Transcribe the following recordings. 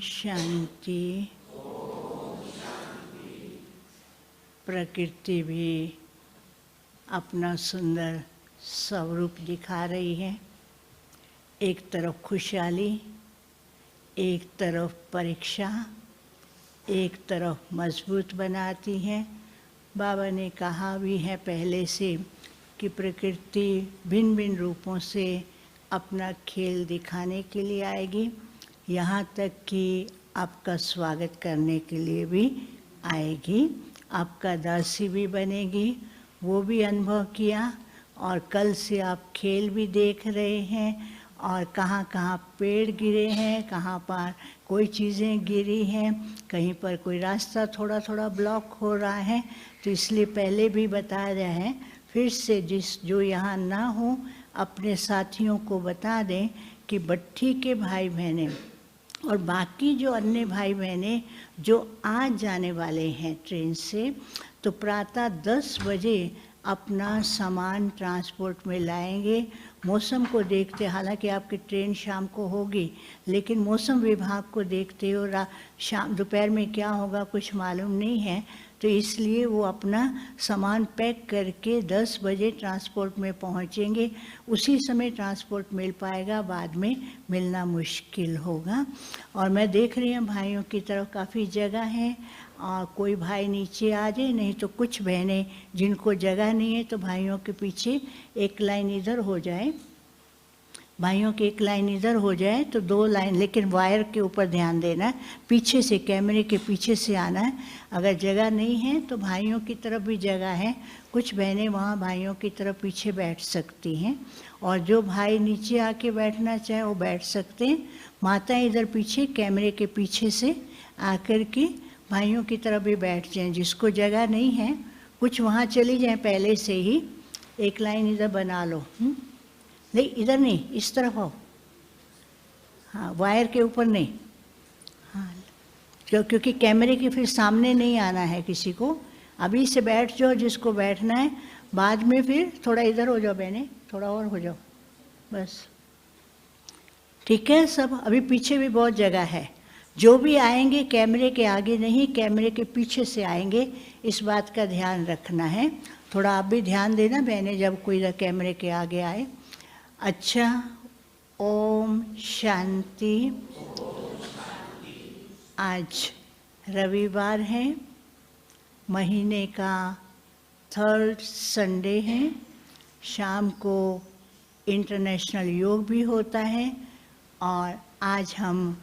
शांति। प्रकृति भी अपना सुंदर स्वरूप दिखा रही है। एक तरफ खुशहाली, एक तरफ परीक्षा, एक तरफ मजबूत बनाती है। बाबा ने कहा भी है पहले से कि प्रकृति भिन्न भिन्न रूपों से अपना खेल दिखाने के लिए आएगी, यहाँ तक कि आपका स्वागत करने के लिए भी आएगी, आपका दासी भी बनेगी। वो भी अनुभव किया और कल से आप खेल भी देख रहे हैं और कहाँ कहाँ पेड़ गिरे हैं, कहाँ पर कोई चीज़ें गिरी हैं, कहीं पर कोई रास्ता थोड़ा थोड़ा ब्लॉक हो रहा है। तो इसलिए पहले भी बता रहे हैं, फिर से जो यहाँ ना हो अपने साथियों को बता दें कि भट्ठी के भाई बहनें और बाकी जो अन्य भाई बहनें जो आज जाने वाले हैं ट्रेन से, तो प्रातः 10 बजे अपना सामान ट्रांसपोर्ट में लाएंगे। मौसम को देखते, हालांकि आपकी ट्रेन शाम को होगी, लेकिन मौसम विभाग को देखते हो शाम दोपहर में क्या होगा कुछ मालूम नहीं है, तो इसलिए वो अपना सामान पैक करके 10 बजे ट्रांसपोर्ट में पहुंचेंगे। उसी समय ट्रांसपोर्ट मिल पाएगा, बाद में मिलना मुश्किल होगा। और मैं देख रही हूँ भाइयों की तरफ काफ़ी जगह है और कोई भाई नीचे आ जाए, नहीं तो कुछ बहनें जिनको जगह नहीं है तो भाइयों के पीछे एक लाइन इधर हो जाए, भाइयों की एक लाइन इधर हो जाए तो 2 लाइन, लेकिन वायर के ऊपर ध्यान देना है, पीछे से कैमरे के पीछे से आना है। अगर जगह नहीं है तो भाइयों की तरफ भी जगह है, कुछ बहनें वहाँ भाइयों की तरफ पीछे बैठ सकती हैं और जो भाई नीचे आके बैठना चाहे वो बैठ सकते हैं। माताएं इधर पीछे कैमरे के पीछे से आकर के भाइयों की तरफ भी बैठ जाएं। जिसको जगह नहीं है कुछ वहाँ चली जाएं, पहले से ही एक लाइन इधर बना लो। नहीं इधर नहीं, इस तरफ आओ, हाँ वायर के ऊपर नहीं, हाँ क्योंकि कैमरे के फिर सामने नहीं आना है किसी को। अभी से बैठ जाओ जिसको बैठना है, बाद में फिर थोड़ा इधर हो जाओ बहने, थोड़ा और हो जाओ बस, ठीक है सब। अभी पीछे भी बहुत जगह है, जो भी आएंगे कैमरे के आगे नहीं, कैमरे के पीछे से आएंगे, इस बात का ध्यान रखना है। थोड़ा आप भी ध्यान देना बहने जब कोई कैमरे के आगे आए। अच्छा, ओम शांति। आज रविवार है, महीने का 3rd संडे है, शाम को इंटरनेशनल योग भी होता है और आज हम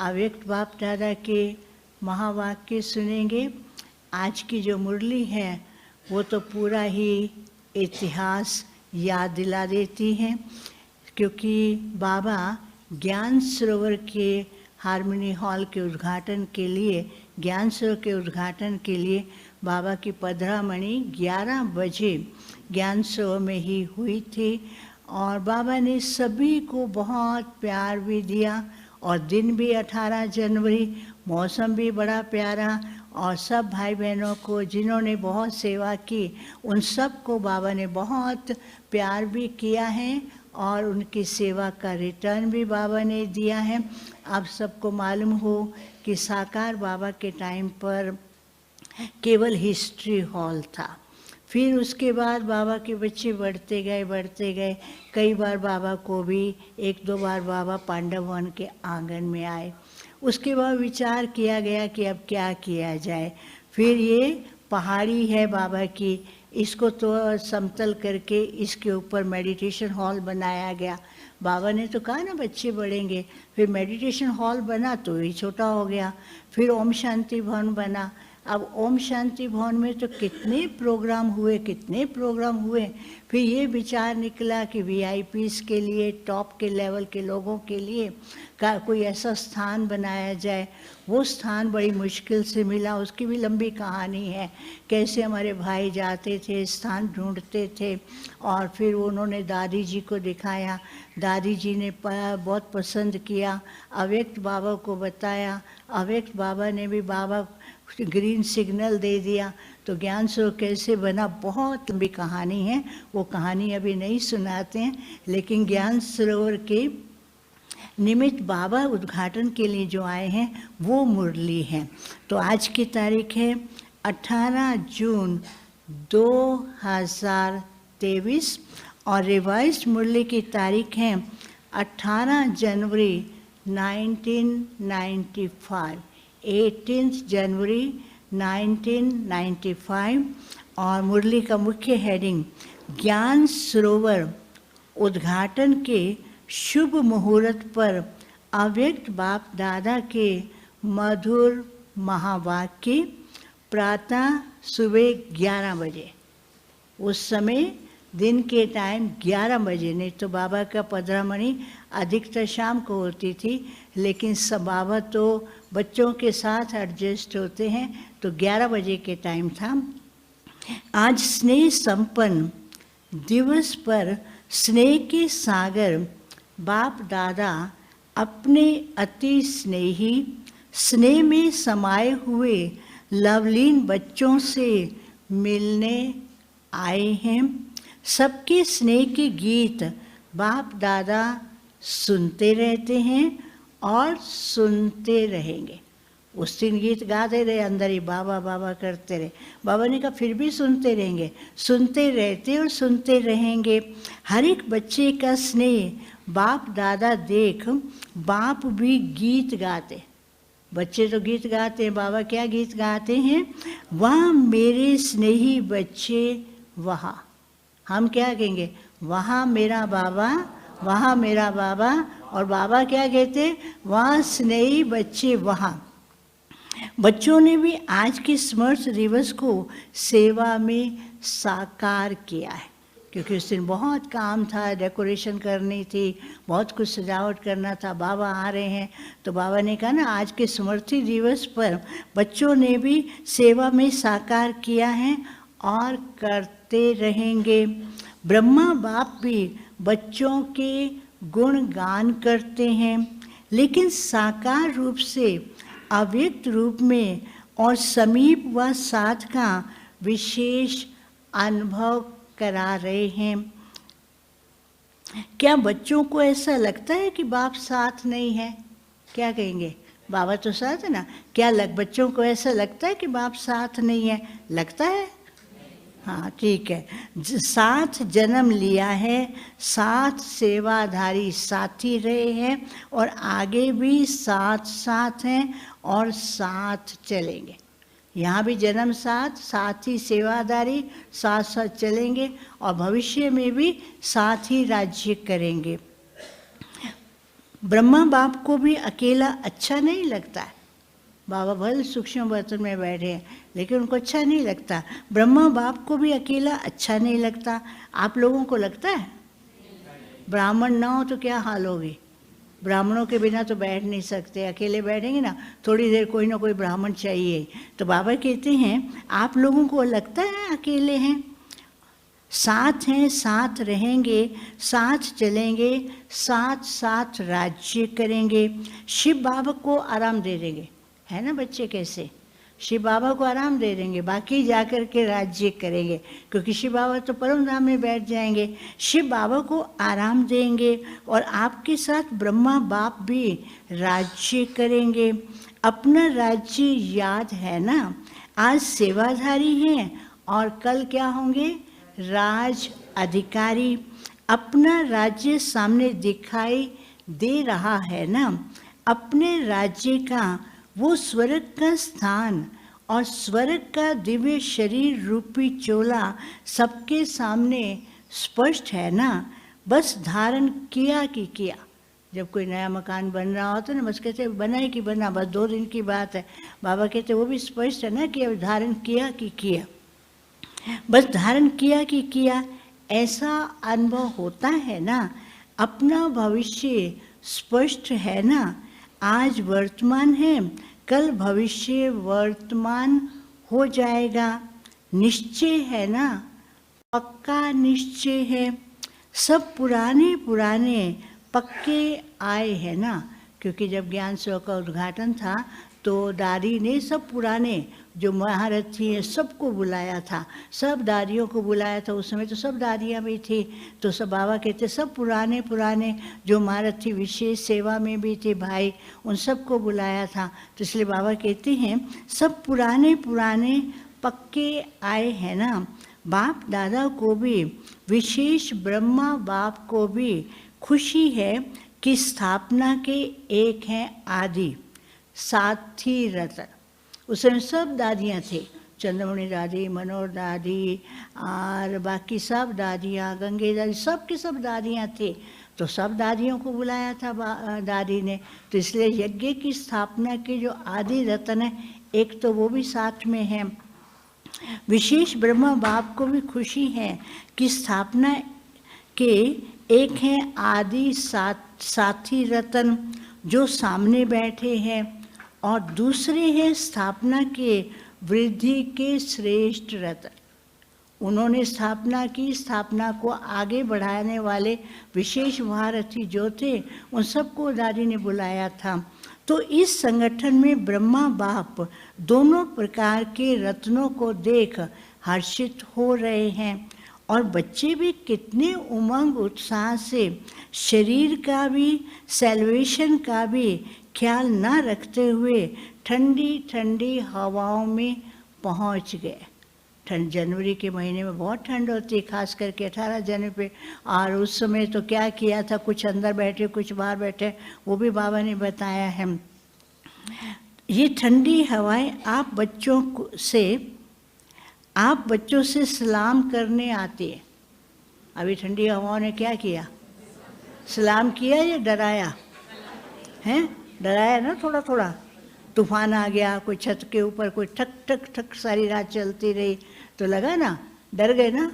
अव्यक्त बाप दादा के महावाक्य सुनेंगे। आज की जो मुरली है वो तो पूरा ही इतिहास याद दिला देती है, क्योंकि बाबा ज्ञान सरोवर के हारमोनी हॉल के उद्घाटन के लिए, ज्ञान सरोवर के उद्घाटन के लिए बाबा की पधरामणि 11 बजे ज्ञान सरोवर में ही हुई थी और बाबा ने सभी को बहुत प्यार भी दिया और दिन भी 18 जनवरी, मौसम भी बड़ा प्यारा और सब भाई बहनों को जिन्होंने बहुत सेवा की उन सब को बाबा ने बहुत प्यार भी किया है और उनकी सेवा का रिटर्न भी बाबा ने दिया है। आप सबको मालूम हो कि साकार बाबा के टाइम पर केवल हिस्ट्री हॉल था, फिर उसके बाद बाबा के बच्चे बढ़ते गए। कई बार बाबा को भी 1-2 बार बाबा पांडव वन के आंगन में आए। उसके बाद विचार किया गया कि अब क्या किया जाए। फिर ये पहाड़ी है बाबा की, इसको तो समतल करके इसके ऊपर मेडिटेशन हॉल बनाया गया। बाबा ने तो कहा ना बच्चे बढ़ेंगे, फिर मेडिटेशन हॉल बना तो ये छोटा हो गया। फिर ओम शांति भवन बना। अब ओम शांति भवन में तो कितने प्रोग्राम हुए। फिर ये विचार निकला कि वीआईपीज़ के लिए, टॉप के लेवल के लोगों के लिए का कोई ऐसा स्थान बनाया जाए। वो स्थान बड़ी मुश्किल से मिला, उसकी भी लंबी कहानी है, कैसे हमारे भाई जाते थे स्थान ढूंढते थे और फिर उन्होंने दादी जी को दिखाया, दादी जी ने बहुत पसंद किया, अव्यक्त बाबा को बताया, अव्यक्त बाबा ने भी बाबा ग्रीन सिग्नल दे दिया। तो ज्ञान सरोवर कैसे बना, बहुत लंबी कहानी है, वो कहानी अभी नहीं सुनाते हैं, लेकिन ज्ञान सरोवर के निमित्त बाबा उद्घाटन के लिए जो आए हैं वो मुरली है। तो आज की तारीख है 18 जून 2023 और रिवाइज्ड मुरली की तारीख है 18 जनवरी 1995, 18 जनवरी 1995। और मुरली का मुख्य हेडिंग ज्ञान सरोवर उद्घाटन के शुभ मुहूर्त पर अव्यक्त बाप दादा के मधुर महावाक्य प्रातः सुबह 11 बजे, उस समय दिन के टाइम 11 बजे, नहीं तो बाबा का पधरामणि अधिकतर शाम को होती थी, लेकिन सब बाबा तो बच्चों के साथ एडजस्ट होते हैं, तो 11 बजे के टाइम था। आज स्नेह संपन्न दिवस पर स्नेह के सागर बाप दादा अपने अति स्नेही स्नेह में समाये हुए लवलीन बच्चों से मिलने आए हैं। सबके स्नेह के गीत बाप दादा सुनते रहते हैं और सुनते रहेंगे। उस दिन गीत गाते रहे, अंदर ही बाबा बाबा करते रहे। बाबा ने कहा फिर भी सुनते रहेंगे, सुनते रहते और सुनते रहेंगे। हर एक बच्चे का स्नेह बाप दादा देख बाप भी गीत गाते। बच्चे तो गीत गाते हैं, बाबा क्या गीत गाते हैं? वहाँ मेरे स्नेही बच्चे वहाँ। हम क्या कहेंगे? वहाँ मेरा बाबा, वहाँ मेरा बाबा। और बाबा क्या कहते? वहाँ स्नेही बच्चे वहाँ। बच्चों ने भी आज के स्मृति दिवस को सेवा में साकार किया है, क्योंकि उस दिन बहुत काम था, डेकोरेशन करनी थी, बहुत कुछ सजावट करना था। बाबा आ रहे हैं तो बाबा ने कहा ना आज के स्मृति दिवस पर बच्चों ने भी सेवा में साकार किया है और करते रहेंगे। ब्रह्मा बाप भी बच्चों के गुणगान करते हैं, लेकिन साकार रूप से अव्यक्त रूप में और समीप व साथ का विशेष अनुभव करा रहे हैं। क्या बच्चों को ऐसा लगता है कि बाप साथ नहीं है? क्या कहेंगे? बाबा तो साथ है ना। क्या बच्चों को ऐसा लगता है कि बाप साथ नहीं है? लगता है? हाँ ठीक है। साथ जन्म लिया है, साथ सेवाधारी साथी रहे हैं और आगे भी साथ साथ हैं और साथ चलेंगे। यहाँ भी जन्म साथ, साथी सेवादारी, साथ साथ चलेंगे और भविष्य में भी साथ ही राज्य करेंगे। ब्रह्मा बाप को भी अकेला अच्छा नहीं लगता है। बाबा भले सूक्ष्म बर्तन में बैठे हैं, लेकिन उनको अच्छा नहीं लगता। ब्रह्मा बाप को भी अकेला अच्छा नहीं लगता। आप लोगों को लगता है? ब्राह्मण ना हो तो क्या हाल होगी? ब्राह्मणों के बिना तो बैठ नहीं सकते, अकेले बैठेंगे ना, थोड़ी देर कोई ना कोई ब्राह्मण चाहिए। तो बाबा कहते हैं आप लोगों को लगता है अकेले हैं? साथ हैं, साथ रहेंगे, साथ चलेंगे, साथ साथ राज्य करेंगे। शिव बाबा को आराम दे देंगे, है ना बच्चे कैसे? शिव बाबा को आराम दे देंगे, बाकी जाकर के राज्य करेंगे, क्योंकि शिव बाबा तो परम धाम में बैठ जाएंगे। शिव बाबा को आराम देंगे और आपके साथ ब्रह्मा बाप भी राज्य करेंगे। अपना राज्य याद है ना? आज सेवाधारी हैं और कल क्या होंगे? राज अधिकारी। अपना राज्य सामने दिखाई दे रहा है ना? अपने राज्य का वो स्वर्ग का स्थान और स्वर्ग का दिव्य शरीर रूपी चोला सबके सामने स्पष्ट है ना? बस धारण किया कि किया। जब कोई नया मकान बन रहा होता है ना, बस कहते बना है कि बना, बस 2 दिन की बात है। बाबा कहते वो भी स्पष्ट है ना कि अब धारण किया कि किया। बस धारण किया कि किया, ऐसा अनुभव होता है ना? अपना भविष्य स्पष्ट है ना? आज वर्तमान है, कल भविष्य वर्तमान हो जाएगा। निश्चय है ना? पक्का निश्चय है। सब पुराने पुराने पक्के आए हैं ना? क्योंकि जब ज्ञान सेवा का उद्घाटन था तो दादी ने सब पुराने जो महारथी हैं सबको बुलाया था, सब दादियों को बुलाया था। उस समय तो सब दादियाँ भी थी, तो सब बाबा कहते सब पुराने पुराने जो महारथी विशेष सेवा में भी थे भाई, उन सबको बुलाया था। तो इसलिए बाबा कहते हैं सब पुराने पुराने पक्के आए हैं ना। बाप दादा को भी, विशेष ब्रह्मा बाप को भी खुशी है कि स्थापना के एक हैं आदि साथी रतन। उस समय सब दादियाँ थे, चंद्रमणि दादी, मनोहर दादी और बाकी सब दादियाँ, गंगे दादी, सब की सब दादियाँ थे। तो सब दादियों को बुलाया था दादी ने। तो इसलिए यज्ञ की स्थापना के जो आदि रतन है, एक तो वो भी साथ में है। विशेष ब्रह्मा बाप को भी खुशी है कि स्थापना के एक हैं आदि साथी रतन जो सामने बैठे हैं, और दूसरे हैं स्थापना के वृद्धि के श्रेष्ठ रतन। उन्होंने स्थापना की, स्थापना को आगे बढ़ाने वाले विशेष महारथी जो थे उन सबको दादी ने बुलाया था। तो इस संगठन में ब्रह्मा बाप दोनों प्रकार के रत्नों को देख हर्षित हो रहे हैं, और बच्चे भी कितने उमंग उत्साह से शरीर का भी सैल्वेशन का भी ख्याल न रखते हुए ठंडी ठंडी हवाओं में पहुंच गए। ठंड जनवरी के महीने में बहुत ठंड होती है, खास करके 18 जनवरी पे। और उस समय तो क्या किया था, कुछ अंदर बैठे कुछ बाहर बैठे, वो भी बाबा ने बताया है। ये ठंडी हवाएं आप बच्चों से सलाम करने आती है। अभी ठंडी हवाओं ने क्या किया, सलाम किया या डराया है? डराया ना थोड़ा थोड़ा। तूफान आ गया, कोई छत के ऊपर कोई ठक ठक ठक सारी रात चलती रही तो लगा ना, डर गए ना?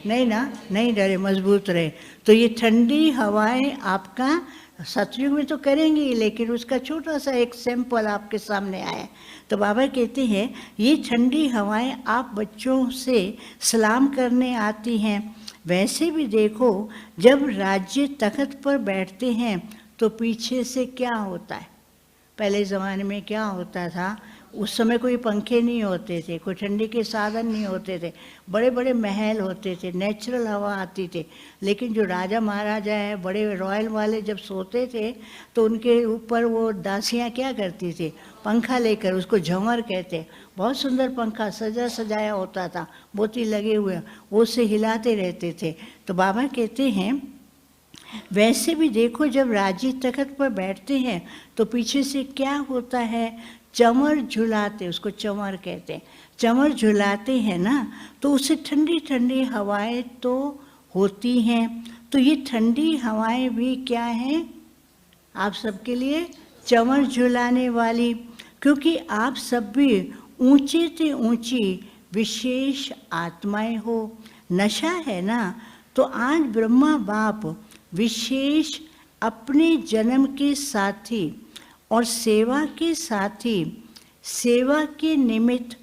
नहीं ना, नहीं डरे, मजबूत रहे। तो ये ठंडी हवाएं आपका सतयुग में तो करेंगी, लेकिन उसका छोटा सा एक सैंपल आपके सामने आया। तो बाबा कहते हैं ये ठंडी हवाएं आप बच्चों से सलाम करने आती हैं। वैसे भी देखो, जब राज्य तख्त पर बैठते हैं तो पीछे से क्या होता है। पहले ज़माने में क्या होता था, उस समय कोई पंखे नहीं होते थे, कोई ठंडी के साधन नहीं होते थे, बड़े बड़े महल होते थे, नेचुरल हवा आती थी। लेकिन जो राजा महाराजा है, बड़े रॉयल वाले जब सोते थे तो उनके ऊपर वो दासियाँ क्या करती थी, पंखा लेकर, उसको झंवर कहते, बहुत सुंदर पंखा सजाया होता था, मोती लगे हुए, वो उसे हिलाते रहते थे। तो बाबा कहते हैं वैसे भी देखो, जब राजी तख्त पर बैठते हैं तो पीछे से क्या होता है, चमर झुलाते, उसको चमर कहते हैं, चमर झुलाते हैं ना, तो उससे ठंडी ठंडी हवाएं तो होती हैं। तो ये ठंडी हवाएं भी क्या हैं, आप सबके लिए चमर झुलाने वाली, क्योंकि आप सब भी ऊंचे से ऊंची विशेष आत्माएं हो। नशा है ना, तो आज ब्रह्मा बाप विशेष अपने जन्म के साथी और सेवा के साथी, सेवा के निमित्त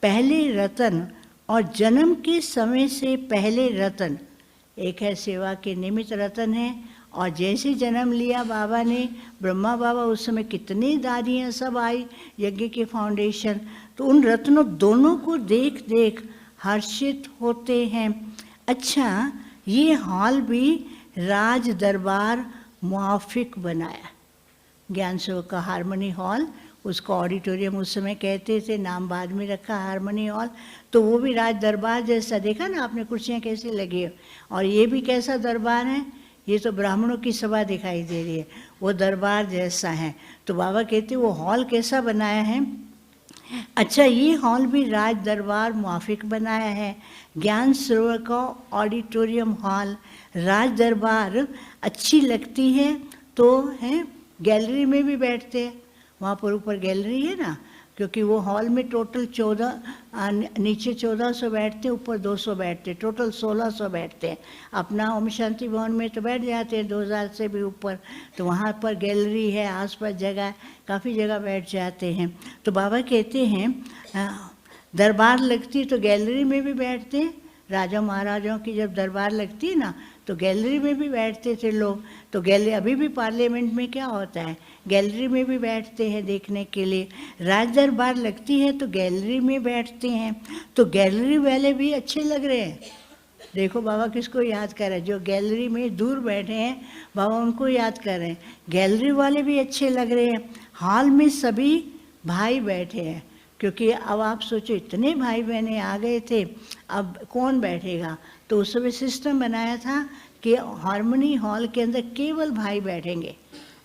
पहले रतन और जन्म के समय से पहले रतन, एक है सेवा के निमित्त रतन है। और जैसे जन्म लिया बाबा ने, ब्रह्मा बाबा, उस समय कितनी दादियाँ सब आई यज्ञ के फाउंडेशन, तो उन रत्नों दोनों को देख देख हर्षित होते हैं। अच्छा, ये हॉल भी राज दरबार मुआफिक बनाया, ज्ञान सेवा का हारमोनी हॉल, उसको ऑडिटोरियम उस समय कहते थे, नाम बाद में रखा हारमोनी हॉल। तो वो भी राज दरबार जैसा, देखा ना आपने कुर्सियाँ कैसी लगी है, और ये भी कैसा दरबार है, ये तो ब्राह्मणों की सभा दिखाई दे रही है, वो दरबार जैसा है। तो बाबा कहते वो हॉल कैसा बनाया है। अच्छा, ये हॉल भी राज दरबार मुआफिक बनाया है। ज्ञान सरोवर का ऑडिटोरियम हॉल राज दरबार अच्छी लगती है तो है, गैलरी में भी बैठते हैं, वहाँ पर ऊपर गैलरी है ना, क्योंकि वो हॉल में टोटल 14, नीचे 1400 बैठते, ऊपर 200 बैठते, टोटल 1600 बैठते हैं। अपना ओम शांति भवन में तो बैठ जाते हैं 2000 से भी ऊपर, तो वहाँ पर गैलरी है, आसपास जगह, काफ़ी जगह बैठ जाते हैं। तो बाबा कहते हैं दरबार लगती तो गैलरी में भी बैठते, राजा महाराजाओं की जब दरबार लगती है ना तो गैलरी में भी बैठते थे लोग। तो गैलरी अभी भी पार्लियामेंट में क्या होता है, गैलरी में भी बैठते हैं देखने के लिए। राज दरबार लगती है तो गैलरी में बैठते हैं। तो गैलरी वाले भी अच्छे लग रहे हैं। देखो बाबा किसको याद कर रहे हैं, जो गैलरी में दूर बैठे हैं बाबा उनको याद कर रहे हैं। गैलरी वाले भी अच्छे लग रहे हैं। हॉल में सभी भाई बैठे हैं, क्योंकि अब आप सोचो इतने भाई बहनें आ गए थे, अब कौन बैठेगा। तो उस समय सिस्टम बनाया था कि हार्मनी हॉल के अंदर केवल भाई बैठेंगे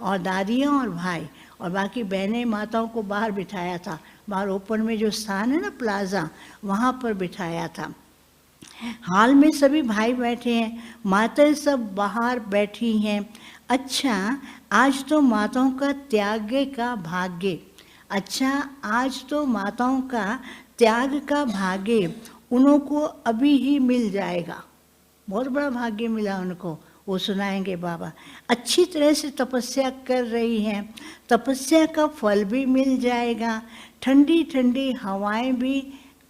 और दादियाँ और भाई, और बाकी बहनें माताओं को बाहर बिठाया था। बाहर ओपन में जो स्थान है ना प्लाजा, वहाँ पर बिठाया था। हॉल में सभी भाई बैठे हैं, माताएं सब बाहर बैठी हैं। अच्छा आज तो माताओं का त्याग का भाग्य, अच्छा आज तो माताओं का त्याग का भाग्य उनको अभी ही मिल जाएगा। बहुत बड़ा भाग्य मिला उनको, वो सुनाएंगे बाबा। अच्छी तरह से तपस्या कर रही हैं, तपस्या का फल भी मिल जाएगा। ठंडी ठंडी हवाएं भी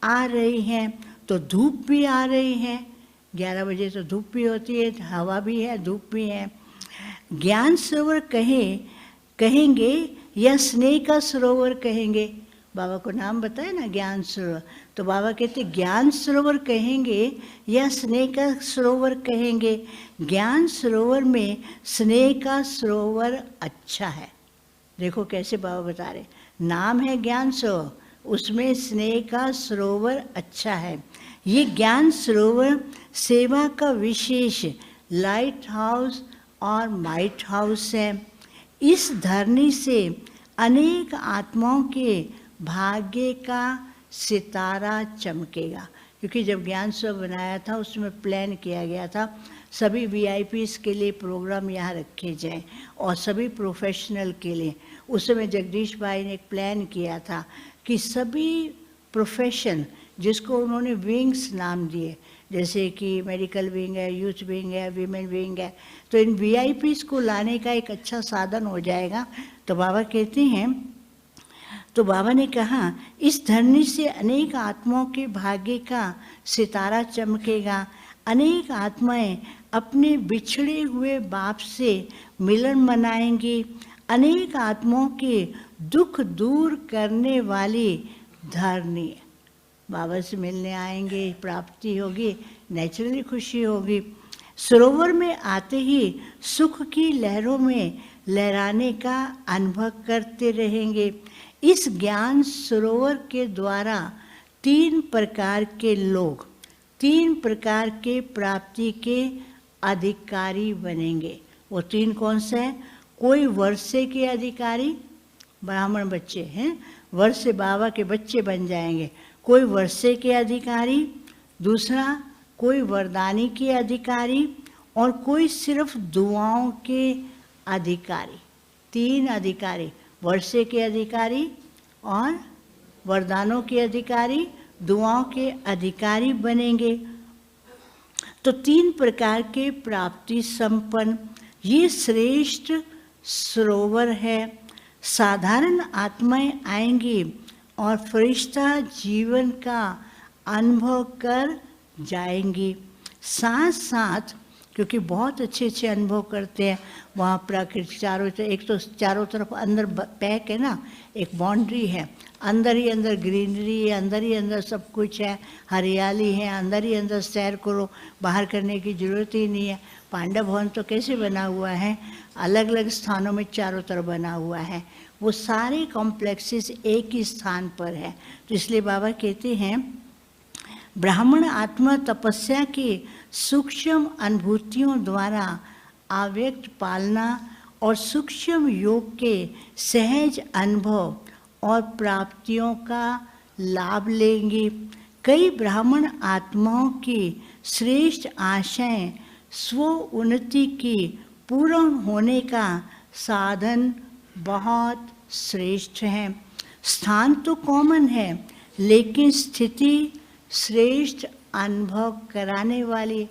आ रही हैं, तो धूप भी आ रही है। 11 बजे तो धूप भी होती है, हवा भी है, धूप भी है। ज्ञान सरोवर कहेंगे या स्नेह का सरोवर कहेंगे। बाबा को नाम बताए ना ज्ञान सरोवर, तो बाबा कहते ज्ञान सरोवर कहेंगे या स्नेह का सरोवर कहेंगे। ज्ञान सरोवर में स्नेह का सरोवर अच्छा है। देखो कैसे बाबा बता रहे, नाम है ज्ञान सरोवर, उसमें स्नेह का सरोवर अच्छा है। ये ज्ञान सरोवर सेवा का विशेष लाइट हाउस और माइट हाउस है। इस धरनी से अनेक आत्माओं के भाग्य का सितारा चमकेगा। क्योंकि जब ज्ञान सरोवर बनाया था उसमें प्लान किया गया था सभी VIPs के लिए प्रोग्राम यहाँ रखे जाएं और सभी प्रोफेशनल के लिए। उस समय जगदीश भाई ने एक प्लान किया था कि सभी प्रोफेशन जिसको उन्होंने विंग्स नाम दिए, जैसे कि मेडिकल विंग है, यूथ विंग है, वीमेन विंग है, तो इन VIPs को लाने का एक अच्छा साधन हो जाएगा। तो बाबा कहते हैं, तो बाबा ने कहा इस धरनी से अनेक आत्माओं के भाग्य का सितारा चमकेगा। अनेक आत्माएं अपने बिछड़े हुए बाप से मिलन मनाएंगी। अनेक आत्माओं के दुख दूर करने वाली धरनी, बाबा से मिलने आएंगे, प्राप्ति होगी, नेचुरली खुशी होगी। सरोवर में आते ही सुख की लहरों में लहराने का अनुभव करते रहेंगे। इस ज्ञान सरोवर के द्वारा 3 प्रकार के लोग 3 प्रकार के प्राप्ति के अधिकारी बनेंगे। वो 3 कौन से हैं? कोई वर्षे के अधिकारी, ब्राह्मण बच्चे हैं, वर्षे बाबा के बच्चे बन जाएंगे। कोई वर्षे के अधिकारी, दूसरा कोई वरदानी के अधिकारी, और कोई सिर्फ दुआओं के अधिकारी। 3 अधिकारी, वर्षे के अधिकारी और वरदानों के अधिकारी, दुआओं के अधिकारी बनेंगे। तो 3 प्रकार के प्राप्ति संपन्न ये श्रेष्ठ सरोवर है। साधारण आत्माएं आएंगी और फरिश्ता जीवन का अनुभव कर जाएंगी। साथ साथ क्योंकि बहुत अच्छे अच्छे अनुभव करते हैं वहाँ प्रकृति चारों तरफ, एक तो चारों तरफ अंदर पैक है ना, एक बाउंड्री है, अंदर ही अंदर ग्रीनरी है, अंदर ही अंदर सब कुछ है, हरियाली है, अंदर ही अंदर सैर करो, बाहर करने की ज़रूरत ही नहीं है। पांडव भवन तो कैसे बना हुआ है, अलग अलग स्थानों में चारों तरफ बना हुआ है, वो सारे कॉम्प्लेक्सेस एक ही स्थान पर है। तो इसलिए बाबा कहते हैं ब्राह्मण आत्मा तपस्या के सूक्ष्म अनुभूतियों द्वारा अव्यक्त पालना और सूक्ष्म योग के सहज अनुभव और प्राप्तियों का लाभ लेंगे। कई ब्राह्मण आत्माओं की श्रेष्ठ आशाएं स्व उन्नति की पूर्ण होने का साधन बहुत श्रेष्ठ है। स्थान तो कॉमन है लेकिन स्थिति श्रेष्ठ अनुभव कराने वाली।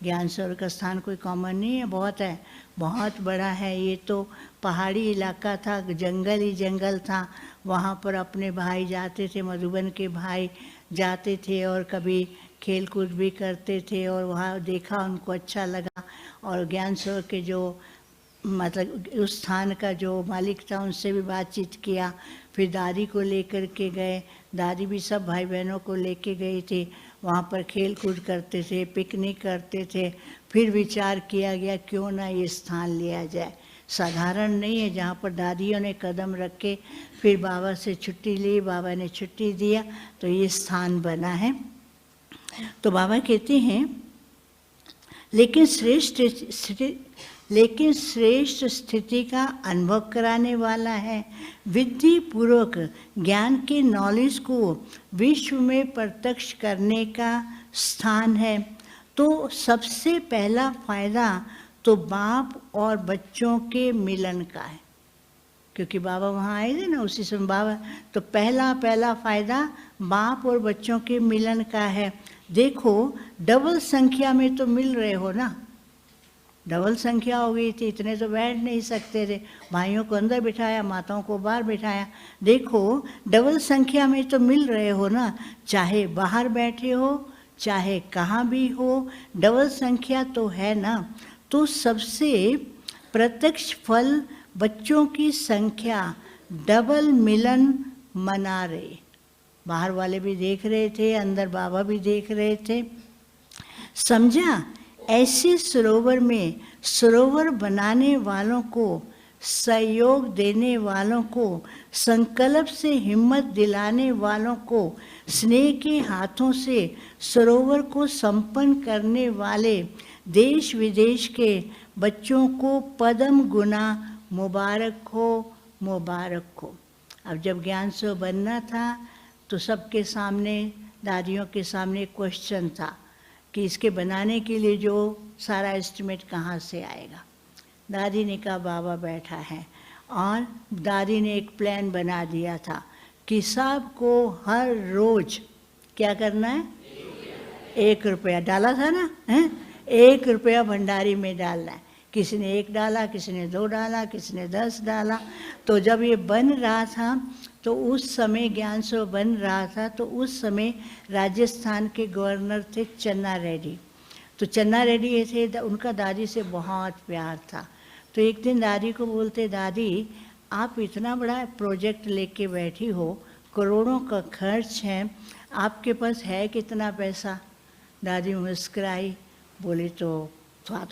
ज्ञान सरोवर का स्थान कोई कॉमन नहीं है, बहुत है, बहुत बड़ा है। ये तो पहाड़ी इलाका था, जंगल ही जंगल था, वहाँ पर अपने भाई जाते थे, मधुबन के भाई जाते थे और कभी खेल कूद भी करते थे और वहाँ देखा, उनको अच्छा लगा। और ज्ञान सरोवर के जो मतलब उस स्थान का जो मालिक था उनसे भी बातचीत किया। फिर दादी को लेकर के गए, दादी भी सब भाई बहनों को लेके गई थी। वहाँ पर खेल कूद करते थे, पिकनिक करते थे। फिर विचार किया गया क्यों ना ये स्थान लिया जाए, साधारण नहीं है। जहाँ पर दादियों ने कदम रखे, फिर बाबा से छुट्टी ली, बाबा ने छुट्टी दिया तो ये स्थान बना है। तो बाबा कहते हैं लेकिन श्रेष्ठ स्थिति का अनुभव कराने वाला है, विधि पूर्वक ज्ञान के नॉलेज को विश्व में प्रत्यक्ष करने का स्थान है। तो सबसे पहला फायदा तो बाप और बच्चों के मिलन का है, क्योंकि बाबा वहाँ आए थे ना उसी समय। बाबा तो पहला फायदा बाप और बच्चों के मिलन का है। देखो डबल संख्या में तो मिल रहे हो ना, डबल संख्या हो गई थी, इतने तो बैठ नहीं सकते थे। भाइयों को अंदर बिठाया, माताओं को बाहर बिठाया। देखो डबल संख्या में तो मिल रहे हो ना, चाहे बाहर बैठे हो चाहे कहाँ भी हो, डबल संख्या तो है ना। तो सबसे प्रत्यक्ष फल बच्चों की संख्या डबल मिलन मना रहे। बाहर वाले भी देख रहे थे, अंदर बाबा भी देख रहे थे। समझा? ऐसे सरोवर में सरोवर बनाने वालों को, सहयोग देने वालों को, संकल्प से हिम्मत दिलाने वालों को, स्नेह के हाथों से सरोवर को संपन्न करने वाले देश विदेश के बच्चों को पद्म गुना मुबारक हो, मुबारक हो। अब जब ज्ञान सरोवर बनना था तो सबके सामने, दादियों के सामने क्वेश्चन था कि इसके बनाने के लिए जो सारा एस्टिमेट कहाँ से आएगा। दादी ने कहा बाबा बैठा है, और दादी ने एक प्लान बना दिया था कि सबको हर रोज क्या करना है, 1 रुपया डाला था ना, है 1 रुपया भंडारी में डालना है। किसी ने 1 डाला, किसी ने 2 डाला, किसी ने 10 डाला। तो जब ये बन रहा था तो उस समय ज्ञान सरोवर बन रहा था, तो उस समय राजस्थान के गवर्नर थे चन्ना रेड्डी। तो चन्ना रेड्डी ये थे, उनका दादी से बहुत प्यार था। तो एक दिन दादी को बोलते, दादी आप इतना बड़ा प्रोजेक्ट लेके बैठी हो, करोड़ों का खर्च है, आपके पास है कितना पैसा? दादी मुस्कुराई, बोली तो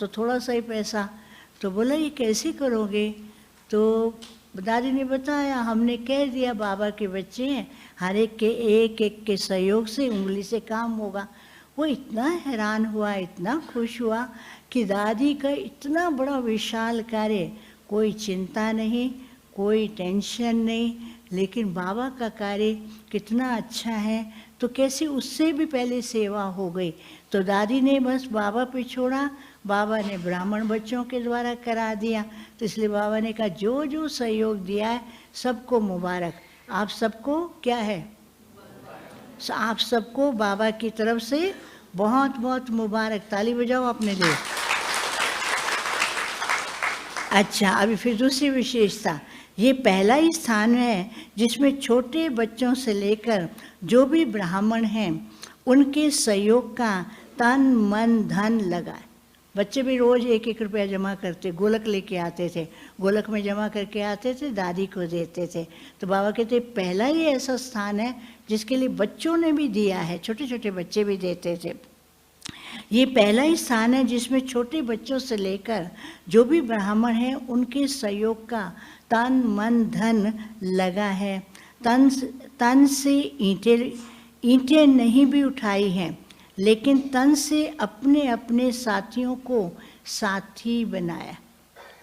थोड़ा सा ही पैसा। तो बोला ये कैसे करोगे? तो दादी ने बताया, हमने कह दिया बाबा के बच्चे हैं, हर एक के एक के सहयोग से उंगली से काम होगा। वो इतना हैरान हुआ, इतना खुश हुआ कि दादी का इतना बड़ा विशाल कार्य, कोई चिंता नहीं, कोई टेंशन नहीं, लेकिन बाबा का कार्य कितना अच्छा है। तो कैसे उससे भी पहले सेवा हो गई। तो दादी ने बस बाबा पे छोड़ा, बाबा ने ब्राह्मण बच्चों के द्वारा करा दिया। तो इसलिए बाबा ने कहा जो जो सहयोग दिया है सबको मुबारक। आप सबको क्या है, आप सबको बाबा की तरफ से बहुत बहुत मुबारक। ताली बजाओ अपने लिए। अच्छा, अभी फिर दूसरी विशेषता, ये पहला ही स्थान है जिसमें छोटे बच्चों से लेकर जो भी ब्राह्मण हैं उनके सहयोग का तन मन धन लगा। बच्चे भी रोज़ 1-1 रुपया जमा करते, गोलक लेके आते थे, गोलक में जमा करके आते थे, दादी को देते थे। तो बाबा कहते पहला ही ऐसा स्थान है जिसके लिए बच्चों ने भी दिया है, छोटे छोटे बच्चे भी देते थे। ये पहला ही स्थान है जिसमें छोटे बच्चों से लेकर जो भी ब्राह्मण हैं उनके सहयोग का तन मन धन लगा है। तन से ईंटें नहीं भी उठाई हैं, लेकिन तन से अपने अपने साथियों को साथी बनाया।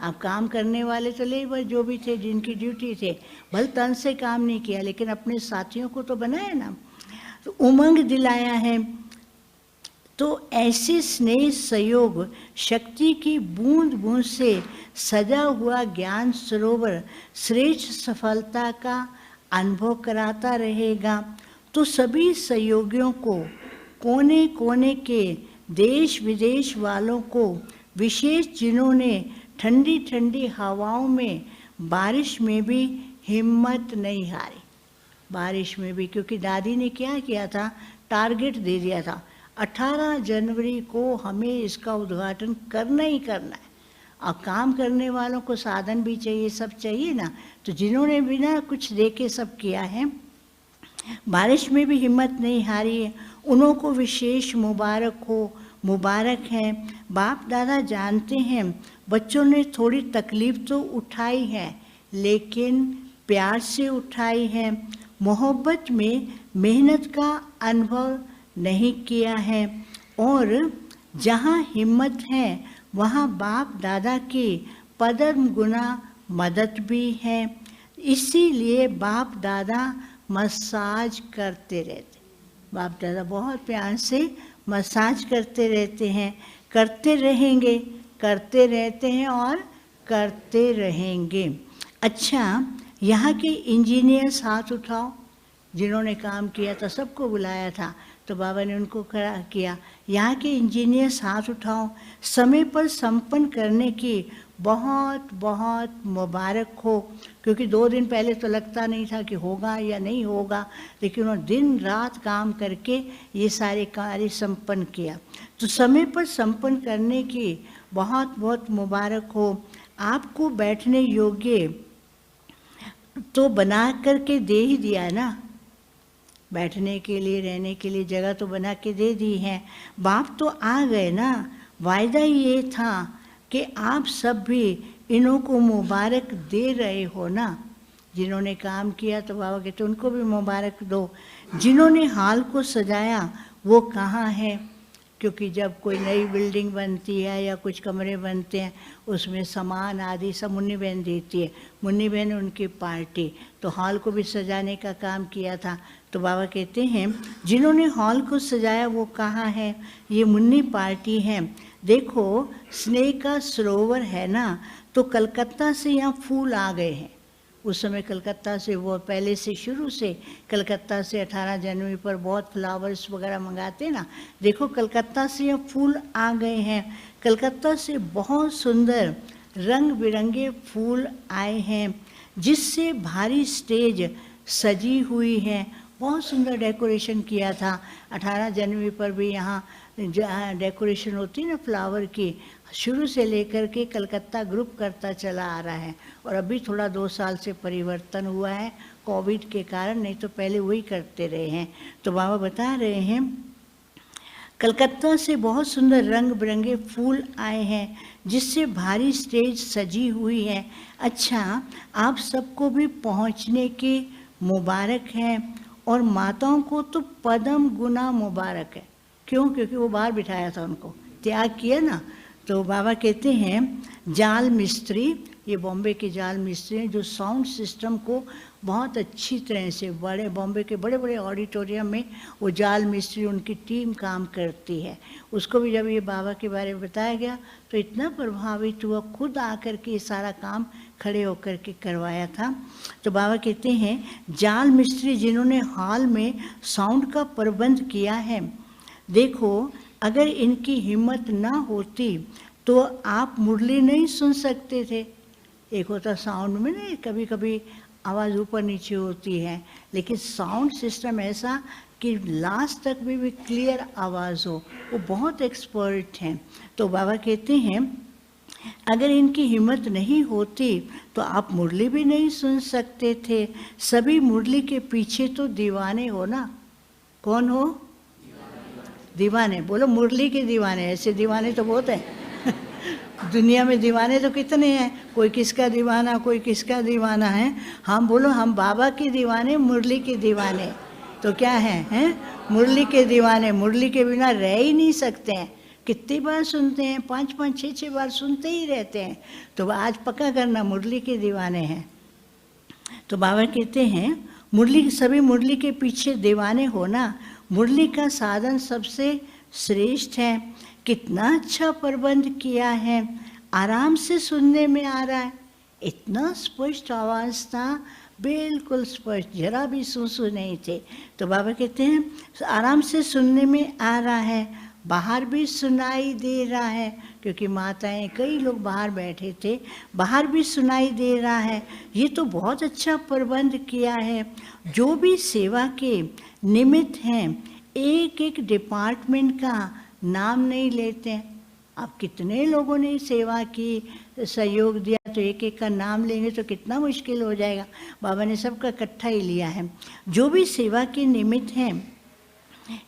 अब काम करने वाले तो लेबर जो भी थे, जिनकी ड्यूटी थे, भले तन से काम नहीं किया लेकिन अपने साथियों को तो बनाया ना। तो उमंग दिलाया है। तो ऐसे स्नेह सहयोग शक्ति की बूंद बूंद से सजा हुआ ज्ञान सरोवर श्रेष्ठ सफलता का अनुभव कराता रहेगा। तो सभी सहयोगियों को, कोने कोने के देश विदेश वालों को, विशेष जिन्होंने ठंडी ठंडी हवाओं में, बारिश में भी हिम्मत नहीं हारी। बारिश में भी, क्योंकि दादी ने क्या किया था, टारगेट दे दिया था, 18 जनवरी को हमें इसका उद्घाटन करना ही करना है। और काम करने वालों को साधन भी चाहिए, सब चाहिए ना। तो जिन्होंने बिना कुछ देखे सब किया है, बारिश में भी हिम्मत नहीं हारी है, उन्हों को विशेष मुबारक हो, मुबारक है। बाप दादा जानते हैं बच्चों ने थोड़ी तकलीफ तो उठाई है, लेकिन प्यार से उठाई है। मोहब्बत में मेहनत का अनुभव नहीं किया है, और जहाँ हिम्मत है वहाँ बाप दादा की पदम गुना मदद भी है। इसीलिए बाप दादा मसाज करते रहते, बाप दादा बहुत प्यार से मसाज करते रहते हैं, करते रहेंगे, करते रहते हैं और करते रहेंगे। अच्छा, यहाँ के इंजीनियर्स हाथ उठाओ, जिन्होंने काम किया था, सबको बुलाया था तो बाबा ने उनको खड़ा किया। यहाँ के इंजीनियर्स हाथ उठाओ, समय पर संपन्न करने की बहुत बहुत मुबारक हो, क्योंकि 2 दिन पहले तो लगता नहीं था कि होगा या नहीं होगा, लेकिन उन्होंने दिन रात काम करके ये सारे कार्य संपन्न किया। तो समय पर संपन्न करने की बहुत बहुत मुबारक हो। आपको बैठने योग्य तो बना करके दे ही दिया ना, बैठने के लिए, रहने के लिए जगह तो बना के दे दी है। बाप तो आ गए ना, वायदा ये था कि आप सब भी इन्हों को मुबारक दे रहे हो ना। जिन्होंने काम किया तो बाबा कहते उनको भी मुबारक दो। जिन्होंने हाल को सजाया वो कहाँ है, क्योंकि जब कोई नई बिल्डिंग बनती है या कुछ कमरे बनते हैं, उसमें सामान आदि सब मुन्नी बहन देती है। मुन्नी बहन उनकी पार्टी, तो हॉल को भी सजाने का काम किया था। तो बाबा कहते हैं जिन्होंने हॉल को सजाया वो कहाँ है, ये मुन्नी पार्टी है। देखो स्नेह का सरोवर है ना, तो कलकत्ता से यहाँ फूल आ गए हैं। उस समय कलकत्ता से, वो पहले से शुरू से कलकत्ता से 18 जनवरी पर बहुत फ्लावर्स वगैरह मंगाते ना। देखो कलकत्ता से यहाँ फूल आ गए हैं, कलकत्ता से बहुत सुंदर रंग बिरंगे फूल आए हैं, जिससे भारी स्टेज सजी हुई है। बहुत सुंदर डेकोरेशन किया था। 18 जनवरी पर भी यहाँ डेकोरेशन होती है ना फ्लावर की, शुरू से लेकर के कलकत्ता ग्रुप करता चला आ रहा है। और अभी थोड़ा 2 साल से परिवर्तन हुआ है कोविड के कारण, नहीं तो पहले वही करते रहे हैं। तो बाबा बता रहे हैं कलकत्ता से बहुत सुंदर रंग बिरंगे फूल आए हैं, जिससे भारी स्टेज सजी हुई है। अच्छा, आप सबको भी पहुंचने की मुबारक है, और माताओं को तो पदम गुना मुबारक है। क्यों? क्योंकि वो बाहर बिठाया था, उनको त्याग किया ना। तो बाबा कहते हैं जाल मिस्त्री, ये बॉम्बे के जाल मिस्त्री हैं, जो साउंड सिस्टम को बहुत अच्छी तरह से, बड़े बॉम्बे के बड़े बड़े ऑडिटोरियम में वो जाल मिस्त्री, उनकी टीम काम करती है। उसको भी जब ये बाबा के बारे में बताया गया तो इतना प्रभावित हुआ, खुद आकर के ये सारा काम खड़े होकर के करवाया था। तो बाबा कहते हैं जाल मिस्त्री जिन्होंने हॉल में साउंड का प्रबंध किया है, देखो अगर इनकी हिम्मत ना होती तो आप मुरली नहीं सुन सकते थे। एक होता साउंड में ना कभी कभी आवाज़ ऊपर नीचे होती है, लेकिन साउंड सिस्टम ऐसा कि लास्ट तक भी क्लियर आवाज़ हो, वो बहुत एक्सपर्ट हैं। तो बाबा कहते हैं अगर इनकी हिम्मत नहीं होती तो आप मुरली भी नहीं सुन सकते थे। सभी मुरली के पीछे तो दीवाने हो ना। कौन हो? दीवाने। बोलो मुरली के दीवाने। ऐसे दीवाने तो बहुत हैं दुनिया में, दीवाने तो कितने हैं, कोई किसका दीवाना, कोई किसका दीवाना है। हम बोलो हम बाबा के दीवाने, मुरली के दीवाने। तो क्या हैं? मुरली के दीवाने। मुरली के बिना रह ही नहीं सकते हैं। कितनी बार सुनते हैं? 5-5, 6-6 बार सुनते ही रहते हैं। तो आज पक्का करना मुरली के दीवाने हैं। तो बाबा कहते हैं मुरली, सभी मुरली के पीछे दीवाने होना। मुरली का साधन सबसे श्रेष्ठ है। कितना अच्छा प्रबंध किया है, आराम से सुनने में आ रहा है। इतना स्पष्ट आवाज़ था, बिल्कुल स्पष्ट, जरा भी सूसू नहीं थे। तो बाबा कहते हैं आराम से सुनने में आ रहा है, बाहर भी सुनाई दे रहा है, क्योंकि माताएं कई लोग बाहर बैठे थे, बाहर भी सुनाई दे रहा है। ये तो बहुत अच्छा प्रबंध किया है। जो भी सेवा के निमित्त हैं एक एक डिपार्टमेंट का नाम नहीं लेते हैं। अब कितने लोगों ने सेवा की, सहयोग दिया, तो एक एक का नाम लेंगे तो कितना मुश्किल हो जाएगा। बाबा ने सबका इकट्ठा ही लिया है। जो भी सेवा के निमित्त हैं,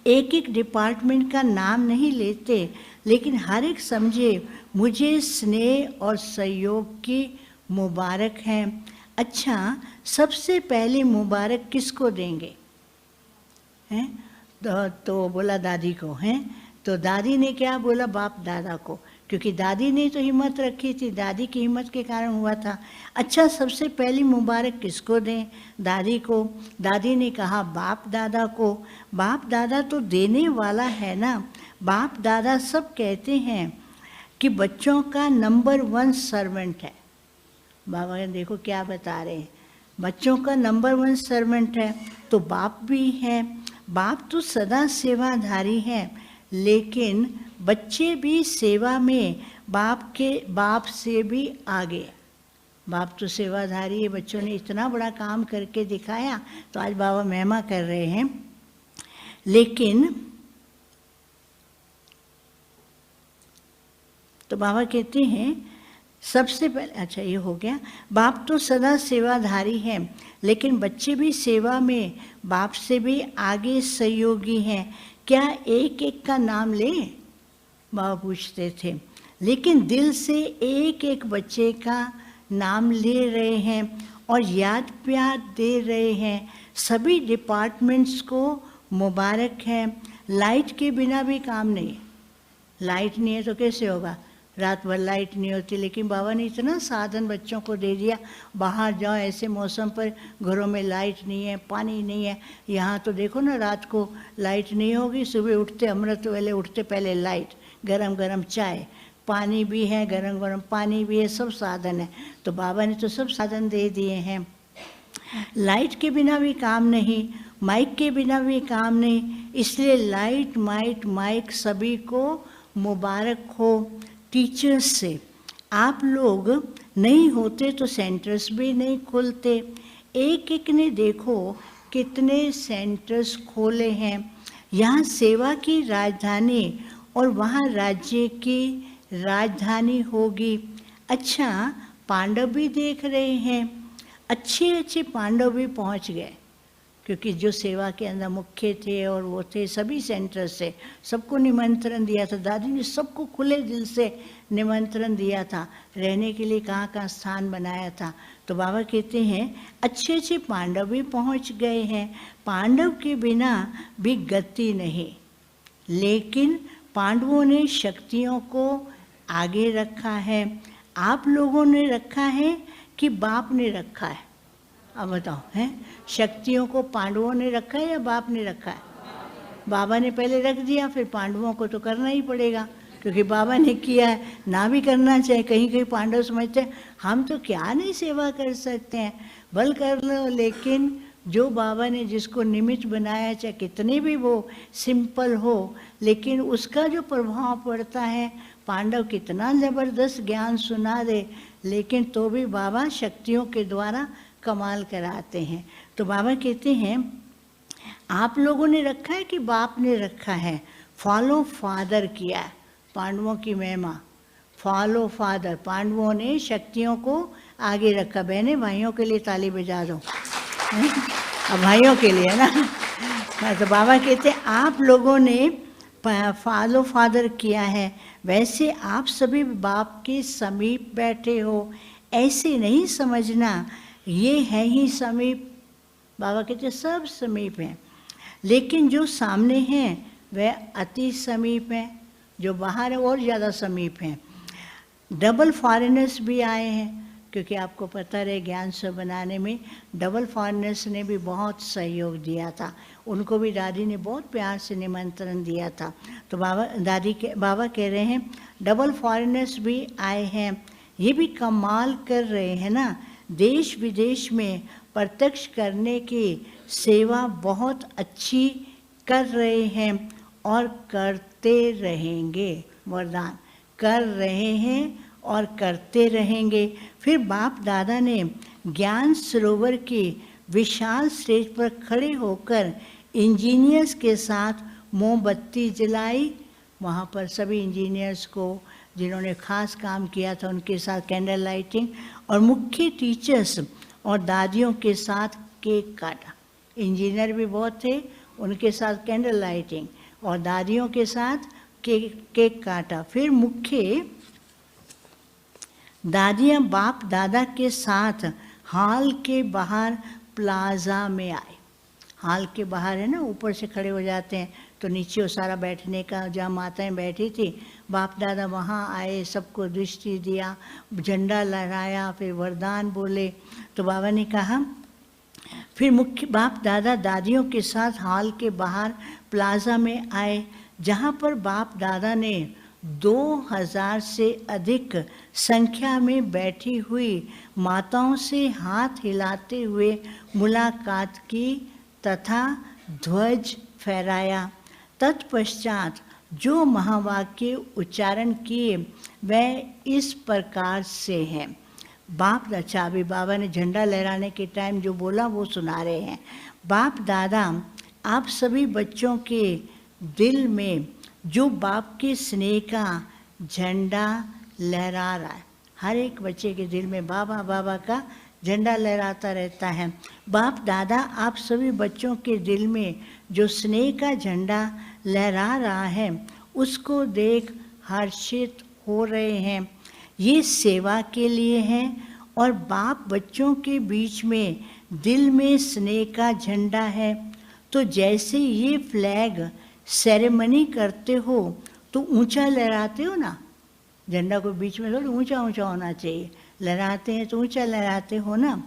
एक एक डिपार्टमेंट का नाम नहीं लेते, लेकिन हर एक समझे मुझे स्नेह और सहयोग की मुबारक है। अच्छा, सबसे पहले मुबारक किसको देंगे? हैं तो बोला दादी को। हैं तो दादी ने क्या बोला? बाप दादा को, क्योंकि दादी ने तो हिम्मत रखी थी, दादी की हिम्मत के कारण हुआ था। अच्छा, सबसे पहली मुबारक किसको दें? दादी को। दादी ने कहा बाप दादा को। बाप दादा तो देने वाला है ना। बाप दादा सब कहते हैं कि बच्चों का नंबर 1 सर्वेंट है। बाबा देखो क्या बता रहे हैं, बच्चों का नंबर 1 सर्वेंट है, तो बाप भी है। बाप तो सदा सेवाधारी है, लेकिन बच्चे भी सेवा में बाप से भी आगे। बाप तो सेवाधारी है, बच्चों ने इतना बड़ा काम करके दिखाया, तो आज बाबा महिमा कर रहे हैं। लेकिन तो बाबा कहते हैं सबसे पहले, अच्छा ये हो गया, बाप तो सदा सेवाधारी है, लेकिन बच्चे भी सेवा में बाप से भी आगे सहयोगी हैं। क्या एक एक का नाम ले? बाबा पूछते थे। लेकिन दिल से एक एक बच्चे का नाम ले रहे हैं और याद प्यार दे रहे हैं। सभी डिपार्टमेंट्स को मुबारक है। लाइट के बिना भी काम नहीं है। लाइट नहीं है तो कैसे होगा? रात भर लाइट नहीं होती, लेकिन बाबा ने इतना साधन बच्चों को दे दिया। बाहर जाओ ऐसे मौसम पर, घरों में लाइट नहीं है, पानी नहीं है। यहाँ तो देखो ना, रात को लाइट नहीं होगी, सुबह उठते अमृत वेले उठते पहले लाइट, गरम गरम चाय, पानी भी है, गरम गरम पानी भी है, सब साधन है। तो बाबा ने तो सब साधन दे दिए हैं। लाइट के बिना भी काम नहीं, माइक के बिना भी काम नहीं, इसलिए लाइट माइक सभी को मुबारक हो। टीचर्स से आप लोग नहीं होते तो सेंटर्स भी नहीं खुलते। एक एक ने देखो कितने सेंटर्स खोले हैं। यहाँ सेवा की राजधानी और वहाँ राज्य की राजधानी होगी। अच्छा, पांडव भी देख रहे हैं, अच्छे पांडव भी पहुँच गए, क्योंकि जो सेवा के अंदर मुख्य थे और वो थे सभी सेंटर से, सबको निमंत्रण दिया था। दादी ने सबको खुले दिल से निमंत्रण दिया था, रहने के लिए कहाँ स्थान बनाया था। तो बाबा कहते हैं अच्छे पांडव भी पहुँच गए हैं। पांडव के बिना भी गति नहीं, लेकिन पांडवों ने शक्तियों को आगे रखा है। आप लोगों ने रखा है कि बाप ने रखा है? अब बताओ, हैं शक्तियों को पांडवों ने रखा है या बाप ने रखा है? बाबा ने पहले रख दिया, फिर पांडवों को तो करना ही पड़ेगा, क्योंकि बाबा ने किया है। ना भी करना चाहिए, कहीं पांडव समझते हैं हम तो क्या नहीं सेवा कर सकते हैं, भल कर लो। लेकिन जो बाबा ने जिसको निमित्त बनाया, चाहे कितने भी वो सिंपल हो, लेकिन उसका जो प्रभाव पड़ता है, पांडव कितना ज़बरदस्त ज्ञान सुना दे, लेकिन तो भी बाबा शक्तियों के द्वारा कमाल कराते हैं। तो बाबा कहते हैं आप लोगों ने रखा है कि बाप ने रखा है? फॉलो फादर किया है। पांडवों की महिमा, फॉलो फादर, पांडवों ने शक्तियों को आगे रखा। बहने भाइयों के लिए ताली बजा दो, अब भाइयों के लिए ना। तो बाबा कहते हैं आप लोगों ने फॉलो फादर किया है, वैसे आप सभी बाप के समीप बैठे हो। ऐसे नहीं समझना ये है ही समीप। बाबा कहते सब समीप हैं, लेकिन जो सामने हैं वह अति समीप हैं, जो बाहर है और ज़्यादा समीप हैं। डबल फॉरेनर्स भी आए हैं, क्योंकि आपको पता रहे ज्ञान से बनाने में डबल फॉरेनर्स ने भी बहुत सहयोग दिया था। उनको भी दादी ने बहुत प्यार से निमंत्रण दिया था। तो बाबा कह रहे हैं डबल फॉरेनर्स भी आए हैं, ये भी कमाल कर रहे हैं ना। देश विदेश में प्रत्यक्ष करने की सेवा बहुत अच्छी कर रहे हैं और करते रहेंगे। वरदान, कर रहे हैं और करते रहेंगे। फिर बाप दादा ने ज्ञान सरोवर की विशाल स्टेज पर खड़े होकर इंजीनियर्स के साथ मोमबत्ती जलाई, वहाँ पर सभी इंजीनियर्स को जिन्होंने ख़ास काम किया था उनके साथ कैंडल लाइटिंग, और मुख्य टीचर्स और दादियों के साथ केक काटा। इंजीनियर भी बहुत थे, उनके साथ कैंडल लाइटिंग और दादियों के साथ केक काटा। फिर मुख्य दादियाँ बाप दादा के साथ हॉल के बाहर प्लाजा में आए। हॉल के बाहर है ना, ऊपर से खड़े हो जाते हैं तो नीचे वो सारा बैठने का, जहाँ माताएं बैठी थी, बाप दादा वहाँ आए, सबको दृष्टि दिया, झंडा लहराया, फिर वरदान बोले। तो बाबा ने कहा, फिर मुख्य बाप दादा दादियों के साथ हॉल के बाहर प्लाजा में आए, जहाँ पर बाप दादा ने 2000 से अधिक संख्या में बैठी हुई माताओं से हाथ हिलाते हुए मुलाकात की तथा ध्वज फहराया। तत्पश्चात जो महावाक्य उच्चारण किए वह इस प्रकार से हैं। बाप अच्छा, अभी बाबा ने झंडा लहराने के टाइम जो बोला वो सुना रहे हैं। बाप दादा, आप सभी बच्चों के दिल में जो बाप के स्नेह का झंडा लहरा रहा है, हर एक बच्चे के दिल में बाबा बाबा का झंडा लहराता रहता है। बाप दादा, आप सभी बच्चों के दिल में जो स्नेह का झंडा लहरा रहा है उसको देख हर्षित हो रहे हैं। ये सेवा के लिए है और बाप बच्चों के बीच में दिल में स्नेह का झंडा है। तो जैसे ये फ्लैग सेरेमनी करते हो तो ऊंचा लहराते हो ना, झंडा को बीच में थोड़ा ऊंचा ऊंचा होना चाहिए, लहराते हैं तो ऊंचा लहराते हो ना,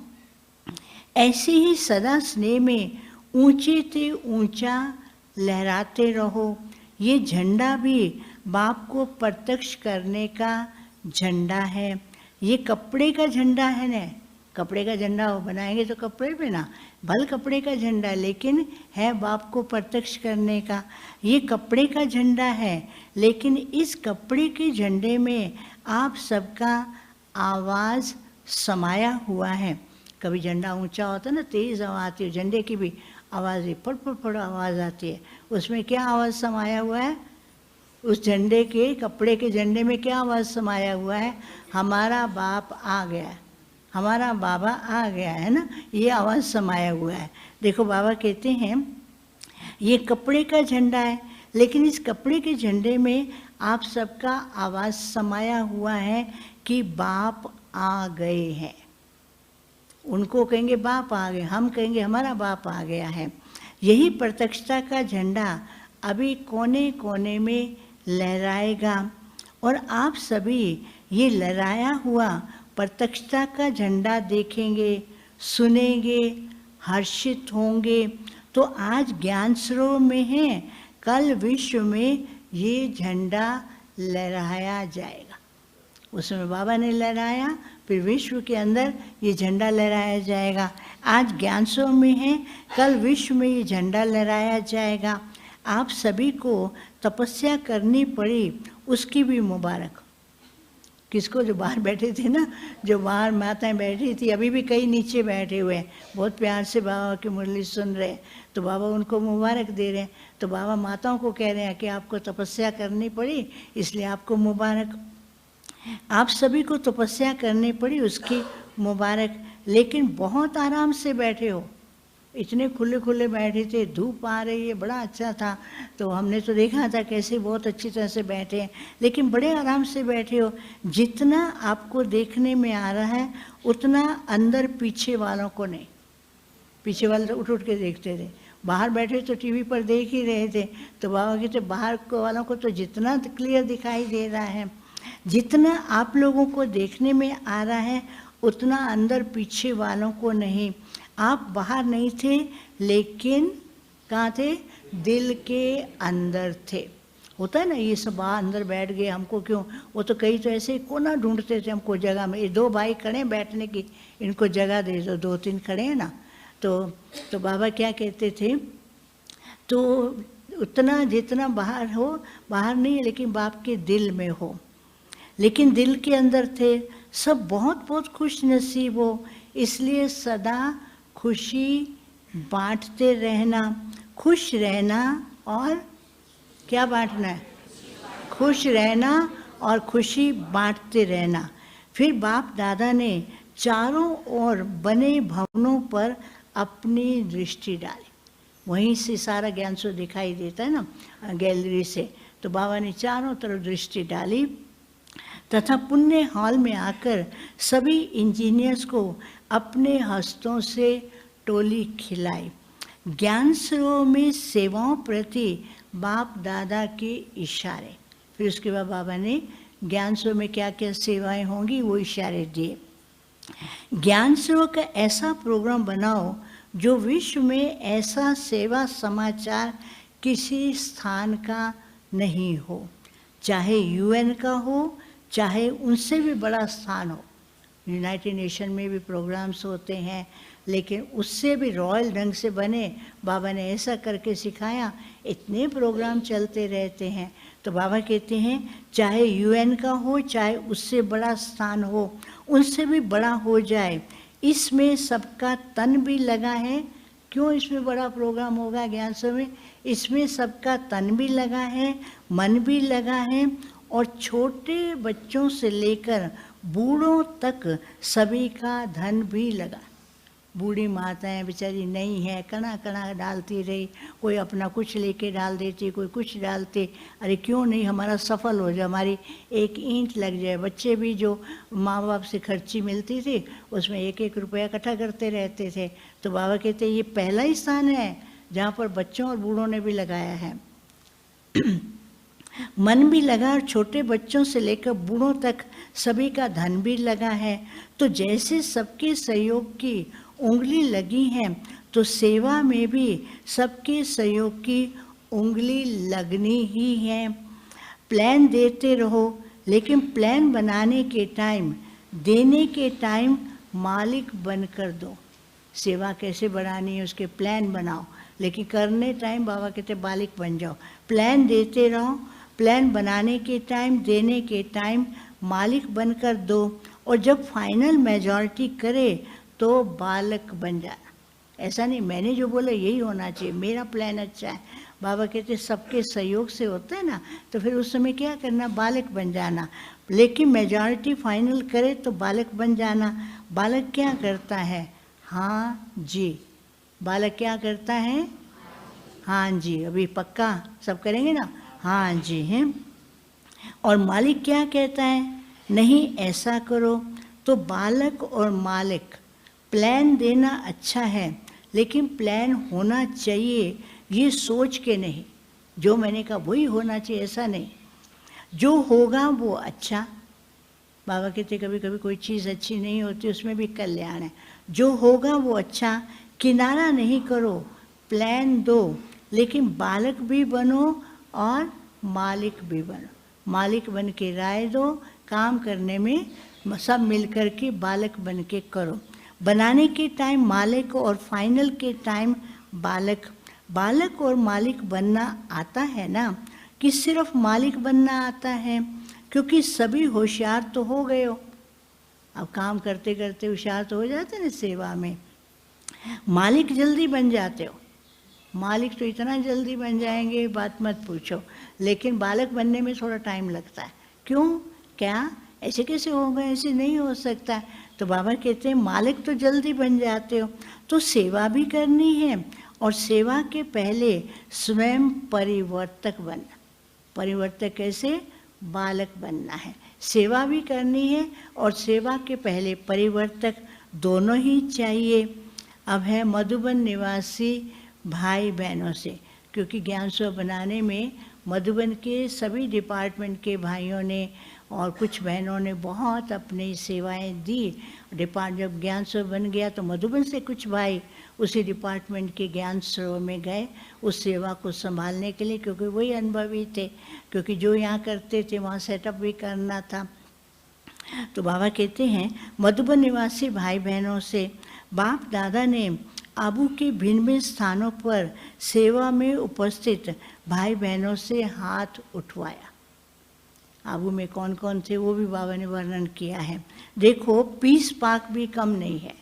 ऐसे ही सदा स्नेह में ऊंचे से ऊंचा लहराते रहो। ये झंडा भी बाप को प्रत्यक्ष करने का झंडा है। ये कपड़े का झंडा है ना, कपड़े का झंडा बनाएंगे तो कपड़े पे ना, भल कपड़े का झंडा, लेकिन है बाप को प्रत्यक्ष करने का। ये कपड़े का झंडा है, लेकिन इस कपड़े के झंडे में आप सबका आवाज़ समाया हुआ है। कभी झंडा ऊंचा होता है ना, तेज़ आवाज़ आती है, झंडे की भी आवाज़ फड़ फड़ फड़ आवाज़ आती है। उसमें क्या आवाज़ समाया हुआ है? उस झंडे के, कपड़े के झंडे में क्या आवाज़ समाया हुआ है? हमारा बाप आ गया, हमारा बाबा आ गया, है ना, ये आवाज़ समाया हुआ है। देखो बाबा कहते हैं ये कपड़े का झंडा है, लेकिन इस कपड़े के झंडे में आप सबका आवाज़ समाया हुआ है कि बाप आ गए हैं। उनको कहेंगे बाप आ गए, हम कहेंगे हमारा बाप आ गया है। यही प्रत्यक्षता का झंडा अभी कोने कोने में लहराएगा और आप सभी ये लहराया हुआ प्रत्यक्षता का झंडा देखेंगे, सुनेंगे, हर्षित होंगे। तो आज ज्ञान सरोवर में है, कल विश्व में ये झंडा लहराया जाएगा। उसमें बाबा ने लहराया, फिर विश्व के अंदर ये झंडा लहराया जाएगा। आज ज्ञान सरोवर में है, कल विश्व में ये झंडा लहराया जाएगा। आप सभी को तपस्या करनी पड़ी, उसकी भी मुबारक। किसको? जो बाहर बैठे थे ना, जो बाहर माताएं बैठी थी, अभी भी कई नीचे बैठे हुए हैं, बहुत प्यार से बाबा की मुरली सुन रहे हैं, तो बाबा उनको मुबारक दे रहे हैं। तो बाबा माताओं को कह रहे हैं कि आपको तपस्या करनी पड़ी, इसलिए आपको मुबारक। आप सभी को तपस्या करनी पड़ी, उसकी मुबारक। लेकिन बहुत आराम से बैठे हो, इतने खुले खुले बैठे थे, धूप आ रही है, बड़ा अच्छा था। तो हमने तो देखा था कैसे बहुत अच्छी तरह से बैठे हैं, लेकिन बड़े आराम से बैठे हो। जितना आपको देखने में आ रहा है उतना अंदर पीछे वालों को नहीं। पीछे वाले तो उठ उठ के देखते थे, बाहर बैठे तो टीवी पर देख ही रहे थे। तो बाबा कहते बाहर को वालों को तो जितना क्लियर दिखाई दे रहा है, जितना आप लोगों को देखने में आ रहा है उतना अंदर पीछे वालों को नहीं। आप बाहर नहीं थे, लेकिन कहाँ थे? दिल के अंदर थे। होता है ना, ये सब बाहर अंदर बैठ गए, हमको क्यों? वो तो कई तो ऐसे ही कोना ढूंढते थे हमको जगह में। ये दो भाई खड़े हैं बैठने की, इनको जगह दे दो, दो तीन खड़े हैं ना। तो बाबा क्या कहते थे, तो उतना जितना बाहर हो, बाहर नहीं है, लेकिन बाप के दिल में हो। लेकिन दिल के अंदर थे, सब बहुत बहुत खुश नसीब हो। इसलिए सदा खुशी बांटते रहना, खुश रहना और क्या बांटना है? खुश रहना और खुशी बांटते रहना। फिर बाप दादा ने चारों ओर बने भवनों पर अपनी दृष्टि डाली। वहीं से सारा ज्ञान सो दिखाई देता है ना, गैलरी से। तो बाबा ने चारों तरफ दृष्टि डाली तथा पुण्य हॉल में आकर सभी इंजीनियर्स को अपने हस्तों से टोली खिलाई। ज्ञान सरोवर में सेवाओं प्रति बाप दादा के इशारे। फिर उसके बाद बाबा ने ज्ञान सरोवर में क्या क्या सेवाएं होंगी वो इशारे दिए। ज्ञान सरोवर का ऐसा प्रोग्राम बनाओ जो विश्व में ऐसा सेवा समाचार किसी स्थान का नहीं हो, चाहे यूएन का हो, चाहे उनसे भी बड़ा स्थान हो। यूनाइटेड नेशन में भी प्रोग्राम्स होते हैं, लेकिन उससे भी रॉयल ढंग से बने। बाबा ने ऐसा करके सिखाया, इतने प्रोग्राम चलते रहते हैं। तो बाबा कहते हैं चाहे यूएन का हो, चाहे उससे बड़ा स्थान हो, उनसे भी बड़ा हो जाए, इसमें सबका तन भी लगा है। क्यों इसमें बड़ा प्रोग्राम होगा ज्ञान सरोवर में? इसमें सबका तन भी लगा है, मन भी लगा है, और छोटे बच्चों से लेकर बूढ़ों तक सभी का धन भी लगा। बूढ़ी माताएं बेचारी नहीं है, कणा कणा डालती रही, कोई अपना कुछ लेके डाल देती, कोई कुछ डालते। अरे क्यों नहीं, हमारा सफल हो जाए, हमारी एक ईंट लग जाए। बच्चे भी जो माँ बाप से खर्ची मिलती थी उसमें एक एक रुपया इकट्ठा करते रहते थे। तो बाबा कहते ये पहला ही स्थान है जहाँ पर बच्चों और बूढ़ों ने भी लगाया है। मन भी लगा और छोटे बच्चों से लेकर बूढ़ों तक सभी का धन भी लगा है। तो जैसे सबके सहयोग की उंगली लगी है, तो सेवा में भी सबके सहयोग की उंगली लगनी ही है। प्लान देते रहो, लेकिन प्लान बनाने के टाइम, देने के टाइम मालिक बनकर दो। सेवा कैसे बढ़ानी है उसके प्लान बनाओ, लेकिन करने टाइम बाबा कहते मालिक बन जाओ। प्लान देते रहो, प्लान बनाने के टाइम, देने के टाइम मालिक बनकर दो, और जब फाइनल मेजॉरिटी करे तो बालक बन जाना। ऐसा नहीं मैंने जो बोला यही होना चाहिए, मेरा प्लान अच्छा है। बाबा कहते सबके सहयोग से होता है ना, तो फिर उस समय क्या करना, बालक बन जाना। लेकिन मेजॉरिटी फाइनल करे तो बालक बन जाना। बालक क्या करता है? हाँ जी। बालक क्या करता है? हाँ जी। अभी पक्का सब करेंगे ना? हाँ जी हैं। और मालिक क्या कहता है? नहीं ऐसा करो। तो बालक और मालिक, प्लान देना अच्छा है, लेकिन प्लान होना चाहिए ये सोच के नहीं, जो मैंने कहा वही होना चाहिए ऐसा नहीं। जो होगा वो अच्छा। बाबा कहते कभी कभी कोई चीज़ अच्छी नहीं होती, उसमें भी कल्याण है। जो होगा वो अच्छा, किनारा नहीं करो, प्लान दो, लेकिन बालक भी बनो और मालिक भी बनो। मालिक बन के राय दो, काम करने में सब मिलकर के बालक बन के करो। बनाने के टाइम मालिक और फाइनल के टाइम बालक। बालक और मालिक बनना आता है ना, कि सिर्फ मालिक बनना आता है? क्योंकि सभी होशियार तो हो गए हो, अब काम करते करते होशियार तो हो जाते ना सेवा में। मालिक जल्दी बन जाते हो, मालिक तो इतना जल्दी बन जाएंगे बात मत पूछो, लेकिन बालक बनने में थोड़ा टाइम लगता है। क्यों? क्या ऐसे कैसे होगा? ऐसे नहीं हो सकता। तो बाबा कहते हैं मालिक तो जल्दी बन जाते हो, तो सेवा भी करनी है, और सेवा के पहले स्वयं परिवर्तक बनना। परिवर्तक कैसे? बालक बनना है। सेवा भी करनी है और सेवा के पहले परिवर्तक दोनों ही चाहिए। अब है मधुबन निवासी भाई बहनों से, क्योंकि ज्ञान सरोवर बनाने में मधुबन के सभी डिपार्टमेंट के भाइयों ने और कुछ बहनों ने बहुत अपनी सेवाएं दी। जब ज्ञान सरोवर बन गया तो मधुबन से कुछ भाई उसी डिपार्टमेंट के ज्ञान सरोवर में गए उस सेवा को संभालने के लिए, क्योंकि वही अनुभवी थे, क्योंकि जो यहाँ करते थे वहाँ सेटअप भी करना था। तो बाबा कहते हैं मधुबन निवासी भाई बहनों से बाप दादा ने आबू के भिन्न भिन्न स्थानों पर सेवा में उपस्थित भाई बहनों से हाथ उठवाया। आबू में कौन कौन थे वो भी बाबा ने वर्णन किया है। देखो पीस पाक भी कम नहीं है,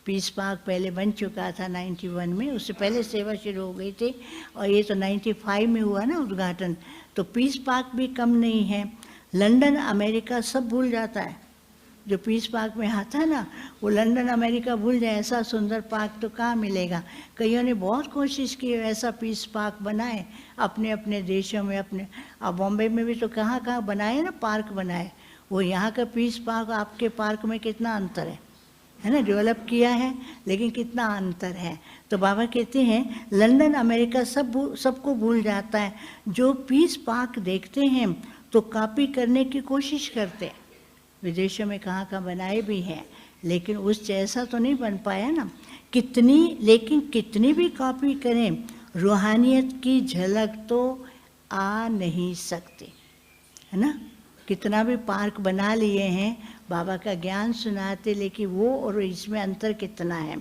पीस पार्क पहले बन चुका था 91 में, उससे पहले सेवा शुरू हो गई थी और ये तो 95 में हुआ ना उद्घाटन। तो पीस पार्क भी कम नहीं है। लंदन अमेरिका सब भूल जाता है, जो पीस पार्क में आता है ना वो लंदन अमेरिका भूल जाए, ऐसा सुंदर पार्क तो कहाँ मिलेगा। कईयों ने बहुत कोशिश की ऐसा पीस पार्क बनाए अपने अपने देशों में, अपने अब बॉम्बे में भी तो कहाँ कहाँ बनाए ना पार्क बनाए। वो यहाँ का पीस पार्क आपके पार्क में कितना अंतर है ना, डेवलप किया है लेकिन कितना अंतर है। तो बाबा कहते हैं लंदन अमेरिका सबको भूल जाता है। जो पीस पार्क देखते हैं तो कॉपी करने की कोशिश करते हैं, विदेशों में कहाँ कहाँ बनाए भी हैं, लेकिन उस जैसा तो नहीं बन पाया ना। लेकिन कितनी भी कॉपी करें रूहानियत की झलक तो आ नहीं सकती, है ना। कितना भी पार्क बना लिए हैं, बाबा का ज्ञान सुनाते, लेकिन वो और इसमें अंतर कितना है।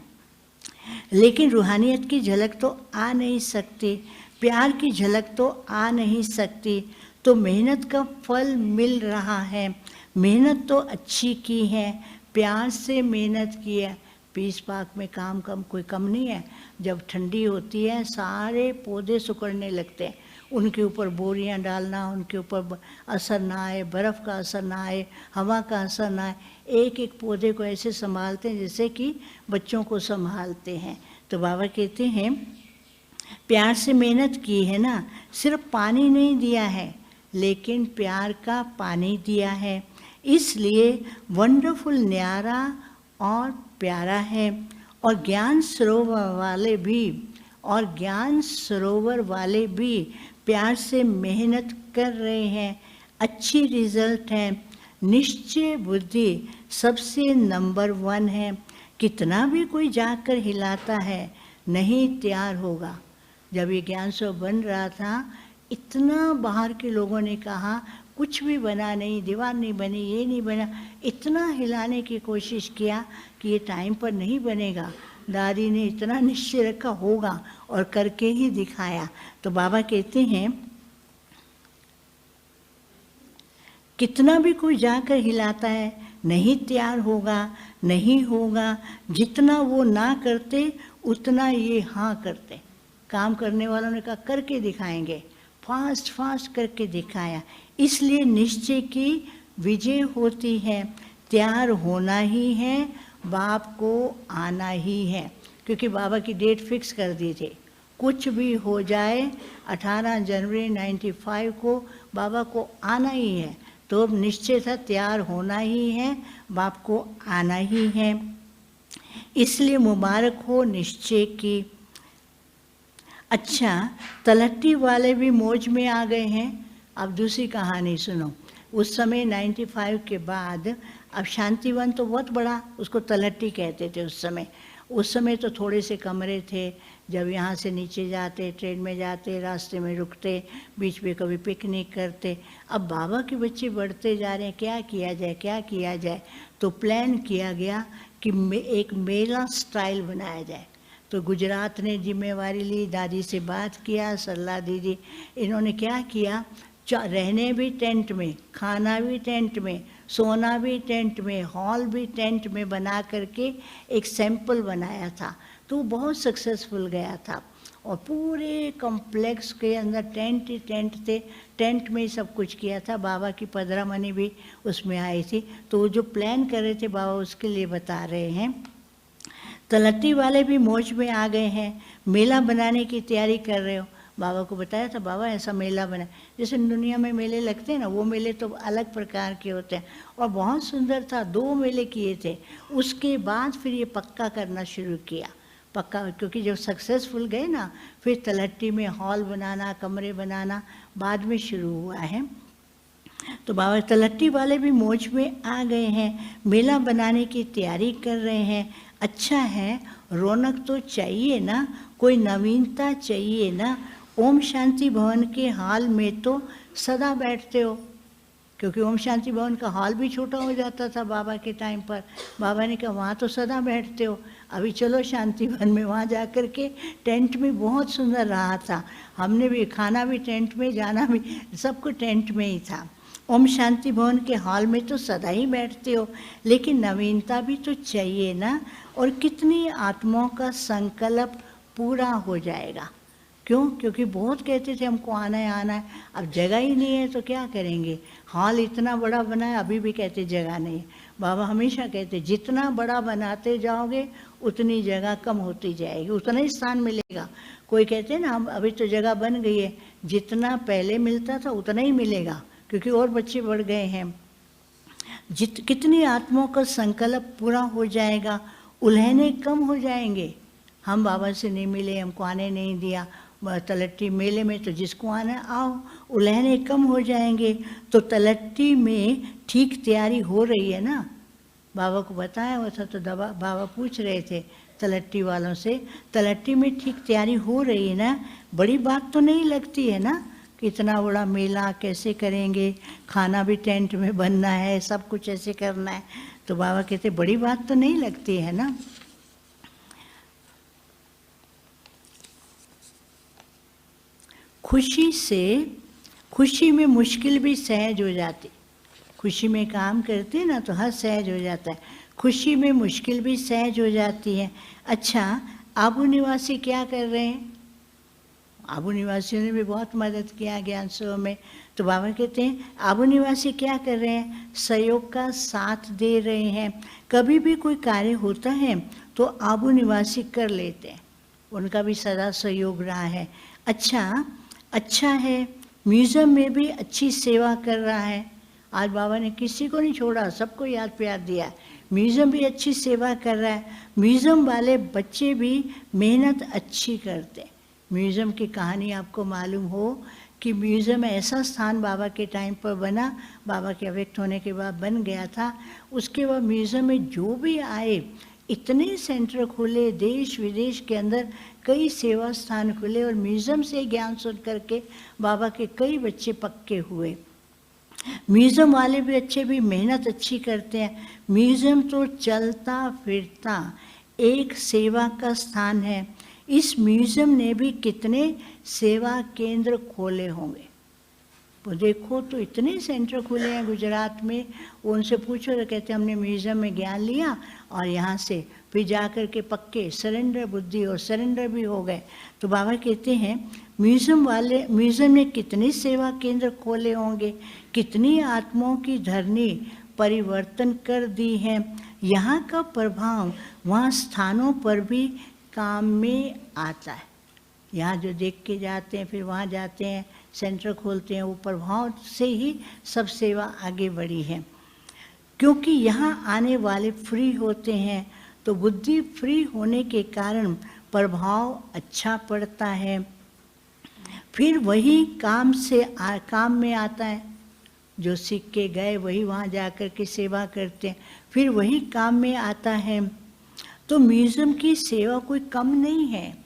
लेकिन रूहानियत की झलक तो आ नहीं सकती, प्यार की झलक तो आ नहीं सकती। तो मेहनत का फल मिल रहा है, मेहनत तो अच्छी की है, प्यार से मेहनत की है। पीस पार्क में काम कोई कम नहीं है। जब ठंडी होती है सारे पौधे सिकुड़ने लगते हैं, उनके ऊपर बोरियां डालना, उनके ऊपर असर ना आए, बर्फ़ का असर ना आए, हवा का असर ना आए, एक एक पौधे को ऐसे संभालते हैं जैसे कि बच्चों को संभालते हैं। तो बाबा कहते हैं प्यार से मेहनत की है ना, सिर्फ पानी नहीं दिया है लेकिन प्यार का पानी दिया है, इसलिए वंडरफुल न्यारा और प्यारा है। और ज्ञान सरोवर वाले भी प्यार से मेहनत कर रहे हैं, अच्छी रिजल्ट है। निश्चय बुद्धि सबसे नंबर 1 है, कितना भी कोई जाकर हिलाता है नहीं तैयार होगा। जब ये ज्ञान सरोवर बन रहा था, इतना बाहर के लोगों ने कहा कुछ भी बना नहीं, दीवार नहीं बनी, ये नहीं बना, इतना हिलाने की कोशिश किया कि ये टाइम पर नहीं बनेगा। दादी ने इतना निश्चय रखा होगा और करके ही दिखाया। तो बाबा कहते हैं कितना भी कोई जाकर हिलाता है नहीं तैयार होगा, नहीं होगा। जितना वो ना करते उतना ये हाँ करते। काम करने वालों ने कहा करके दिखाएंगे, फास्ट करके दिखाया। इसलिए निश्चय की विजय होती है, तैयार होना ही है, बाप को आना ही है। क्योंकि बाबा की डेट फिक्स कर दी थी, कुछ भी हो जाए 18 जनवरी 95 को बाबा को आना ही है। तो अब निश्चय था तैयार होना ही है, बाप को आना ही है। इसलिए मुबारक हो निश्चय की। अच्छा, तलहटी वाले भी मौज में आ गए हैं। अब दूसरी कहानी सुनो। उस समय 95 के बाद अब शांतिवन तो बहुत बड़ा, उसको तलहटी कहते थे उस समय तो थोड़े से कमरे थे। जब यहाँ से नीचे जाते, ट्रेन में जाते, रास्ते में रुकते, बीच में कभी पिकनिक करते। अब बाबा के बच्चे बढ़ते जा रहे हैं, क्या किया जाए। तो प्लान किया गया कि एक मेला स्टाइल बनाया जाए। तो गुजरात ने जिम्मेवारी ली, दादी से बात किया, सरला दीदी, इन्होंने क्या किया, रहने भी टेंट में, खाना भी टेंट में, सोना भी टेंट में, हॉल भी टेंट में बना करके एक सैंपल बनाया था। तो बहुत सक्सेसफुल गया था और पूरे कॉम्प्लेक्स के अंदर टेंट ही टेंट थे, टेंट में ही सब कुछ किया था। बाबा की पधरामनी भी उसमें आई थी। तो जो प्लान कर रहे थे बाबा उसके लिए बता रहे हैं। तलहटी वाले भी मौज में आ गए हैं, मेला बनाने की तैयारी कर रहे हो। बाबा को बताया था, बाबा ऐसा मेला बना, जैसे दुनिया में मेले लगते हैं ना, वो मेले तो अलग प्रकार के होते हैं और बहुत सुंदर था। 2 मेले किए थे, उसके बाद फिर ये पक्का करना शुरू किया। पक्का क्योंकि जब सक्सेसफुल गए ना, फिर तलहटी में हॉल बनाना, कमरे बनाना बाद में शुरू हुआ है। तो बाबा तलहटी वाले भी मौज में आ गए हैं, मेला बनाने की तैयारी कर रहे हैं। अच्छा है, रौनक तो चाहिए ना, कोई नवीनता चाहिए ना। ओम शांति भवन के हॉल में तो सदा बैठते हो, क्योंकि ओम शांति भवन का हॉल भी छोटा हो जाता था बाबा के टाइम पर। बाबा ने कहा वहाँ तो सदा बैठते हो, अभी चलो शांति भवन में। वहाँ जा कर के टेंट में बहुत सुंदर रहा था, हमने भी खाना भी टेंट में, जाना भी सब कुछ टेंट में ही था। ओम शांति भवन के हॉल में तो सदा ही बैठते हो, लेकिन नवीनता भी तो चाहिए ना। और कितनी आत्माओं का संकल्प पूरा हो जाएगा। क्यों? क्योंकि बहुत कहते थे हमको आना है, अब जगह ही नहीं है तो क्या करेंगे। हॉल इतना बड़ा बना है, अभी भी कहते जगह नहीं है। बाबा हमेशा कहते जितना बड़ा बनाते जाओगे उतनी जगह कम होती जाएगी, उतना ही स्थान मिलेगा। कोई कहते हैं ना हम अभी तो जगह बन गई है, जितना पहले मिलता था उतना ही मिलेगा, क्योंकि और बच्चे बढ़ गए हैं। कितनी आत्माओं का संकल्प पूरा हो जाएगा, उलझने कम हो जाएंगे। हम बाबा से नहीं मिले, हमको आने नहीं दिया तलट्टी मेले में, तो जिसको आना है आओ, उलझने कम हो जाएंगे। तो तलट्टी में ठीक तैयारी हो रही है ना। बाबा को बताया हुआ था तो बाबा पूछ रहे थे तलट्टी वालों से, तलट्टी में ठीक तैयारी हो रही है ना। बड़ी बात तो नहीं लगती है ना कि इतना बड़ा मेला कैसे करेंगे, खाना भी टेंट में बनना है, सब कुछ ऐसे करना है। तो बाबा कहते बड़ी बात तो नहीं लगती है ना। खुशी में मुश्किल भी सहज हो जाती। खुशी में काम करते ना तो हर सहज हो जाता है, खुशी में मुश्किल भी सहज हो जाती है। अच्छा, आबू निवासी क्या कर रहे हैं? आबू निवासियों ने भी बहुत मदद किया ज्ञान सेवा में। तो बाबा कहते हैं आबू निवासी क्या कर रहे हैं? सहयोग का साथ दे रहे हैं। कभी भी कोई कार्य होता है तो आबू निवासी कर लेते हैं, उनका भी सदा सहयोग रहा है। अच्छा है, म्यूज़ियम में भी अच्छी सेवा कर रहा है। आज बाबा ने किसी को नहीं छोड़ा, सबको याद प्यार दिया। म्यूज़ियम भी अच्छी सेवा कर रहा है। म्यूज़ियम वाले बच्चे भी मेहनत अच्छी करते हैं। म्यूज़ियम की कहानी आपको मालूम हो कि म्यूज़ियम ऐसा स्थान बाबा के टाइम पर बना, बाबा के अव्यक्त होने के बाद बन गया था। उसके बाद म्यूज़ियम में जो भी आए, इतने सेंटर खुले, देश विदेश के अंदर कई सेवा स्थान खुले, और म्यूज़ियम से ज्ञान सुन करके बाबा के कई बच्चे पक्के हुए। म्यूज़ियम वाले भी अच्छे, भी मेहनत अच्छी करते हैं। म्यूज़ियम तो चलता फिरता एक सेवा का स्थान है। इस म्यूज़ियम ने भी कितने सेवा केंद्र खोले होंगे। वो देखो तो इतने सेंटर खुले हैं गुजरात में। उनसे पूछो तो कहते हमने म्यूज़ियम में ज्ञान लिया और यहाँ से फिर जा कर के पक्के सरेंडर बुद्धि और सरेंडर भी हो गए। तो बाबा कहते हैं म्यूज़ियम ने कितने सेवा केंद्र खोले होंगे, कितनी आत्माओं की धरनी परिवर्तन कर दी है। यहाँ का प्रभाव वहाँ स्थानों पर भी काम में आता है। यहाँ जो देख के जाते हैं फिर वहाँ जाते हैं, सेंटर खोलते हैं, वो प्रभाव से ही सब सेवा आगे बढ़ी है। क्योंकि यहाँ आने वाले फ्री होते हैं, तो बुद्धि फ्री होने के कारण प्रभाव अच्छा पड़ता है। फिर वही काम में आता है। जो सीख के गए वही वहाँ जाकर के सेवा करते हैं, फिर वही काम में आता है। तो म्यूज़ियम की सेवा कोई कम नहीं है,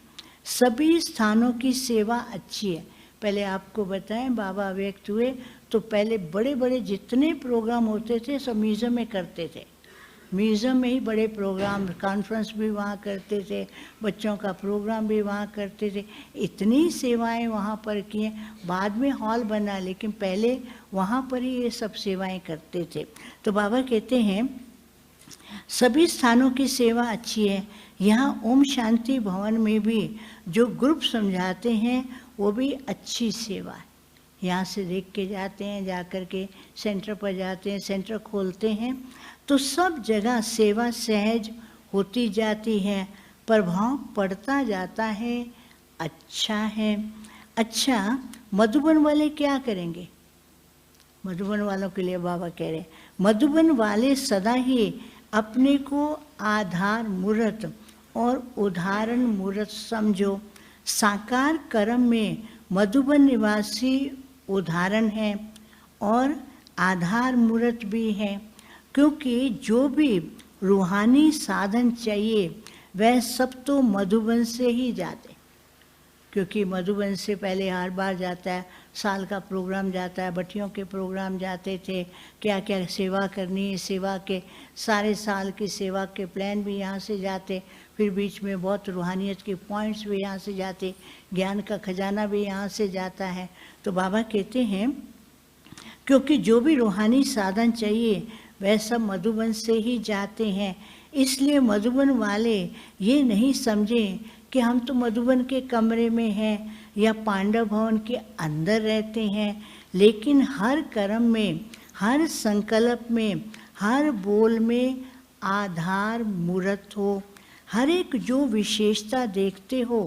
सभी स्थानों की सेवा अच्छी है। पहले आपको बताएं, बाबा व्यक्त हुए तो पहले बड़े बड़े जितने प्रोग्राम होते थे सब म्यूज़ियम में करते थे। म्यूज़ियम में ही बड़े प्रोग्राम, कॉन्फ्रेंस भी वहाँ करते थे, बच्चों का प्रोग्राम भी वहाँ करते थे। इतनी सेवाएं वहाँ पर किए। बाद में हॉल बना, लेकिन पहले वहाँ पर ही ये सब सेवाएं करते थे। तो बाबा कहते हैं सभी स्थानों की सेवा अच्छी है। यहाँ ओम शांति भवन में भी जो ग्रुप समझाते हैं वो भी अच्छी सेवा है। यहाँ से देख के जाते हैं, जा कर के सेंटर पर जाते हैं, सेंटर खोलते हैं, तो सब जगह सेवा सहज होती जाती है, प्रभाव पड़ता जाता है। अच्छा है। अच्छा, मधुबन वाले क्या करेंगे? मधुबन वालों के लिए बाबा कह रहे हैं मधुबन वाले सदा ही अपने को आधार मूर्त और उदाहरण मूर्त समझो। साकार कर्म में मधुबन निवासी उदाहरण है और आधार मूर्त भी है, क्योंकि जो भी रूहानी साधन चाहिए वह सब तो मधुबन से ही जाते, क्योंकि मधुबन से पहले हर बार जाता है, साल का प्रोग्राम जाता है, बटियों के प्रोग्राम जाते थे, क्या क्या सेवा करनी है, सेवा के सारे साल की सेवा के प्लान भी यहाँ से जाते, फिर बीच में बहुत रूहानियत के पॉइंट्स भी यहाँ से जाते, ज्ञान का खजाना भी यहाँ से जाता है। तो बाबा कहते हैं क्योंकि जो भी रूहानी साधन चाहिए वह सब मधुबन से ही जाते हैं। इसलिए मधुबन वाले ये नहीं समझें कि हम तो मधुबन के कमरे में हैं या पांडव भवन के अंदर रहते हैं, लेकिन हर कर्म में, हर संकल्प में, हर बोल में आधार मूर्त हो। हर एक जो विशेषता देखते हो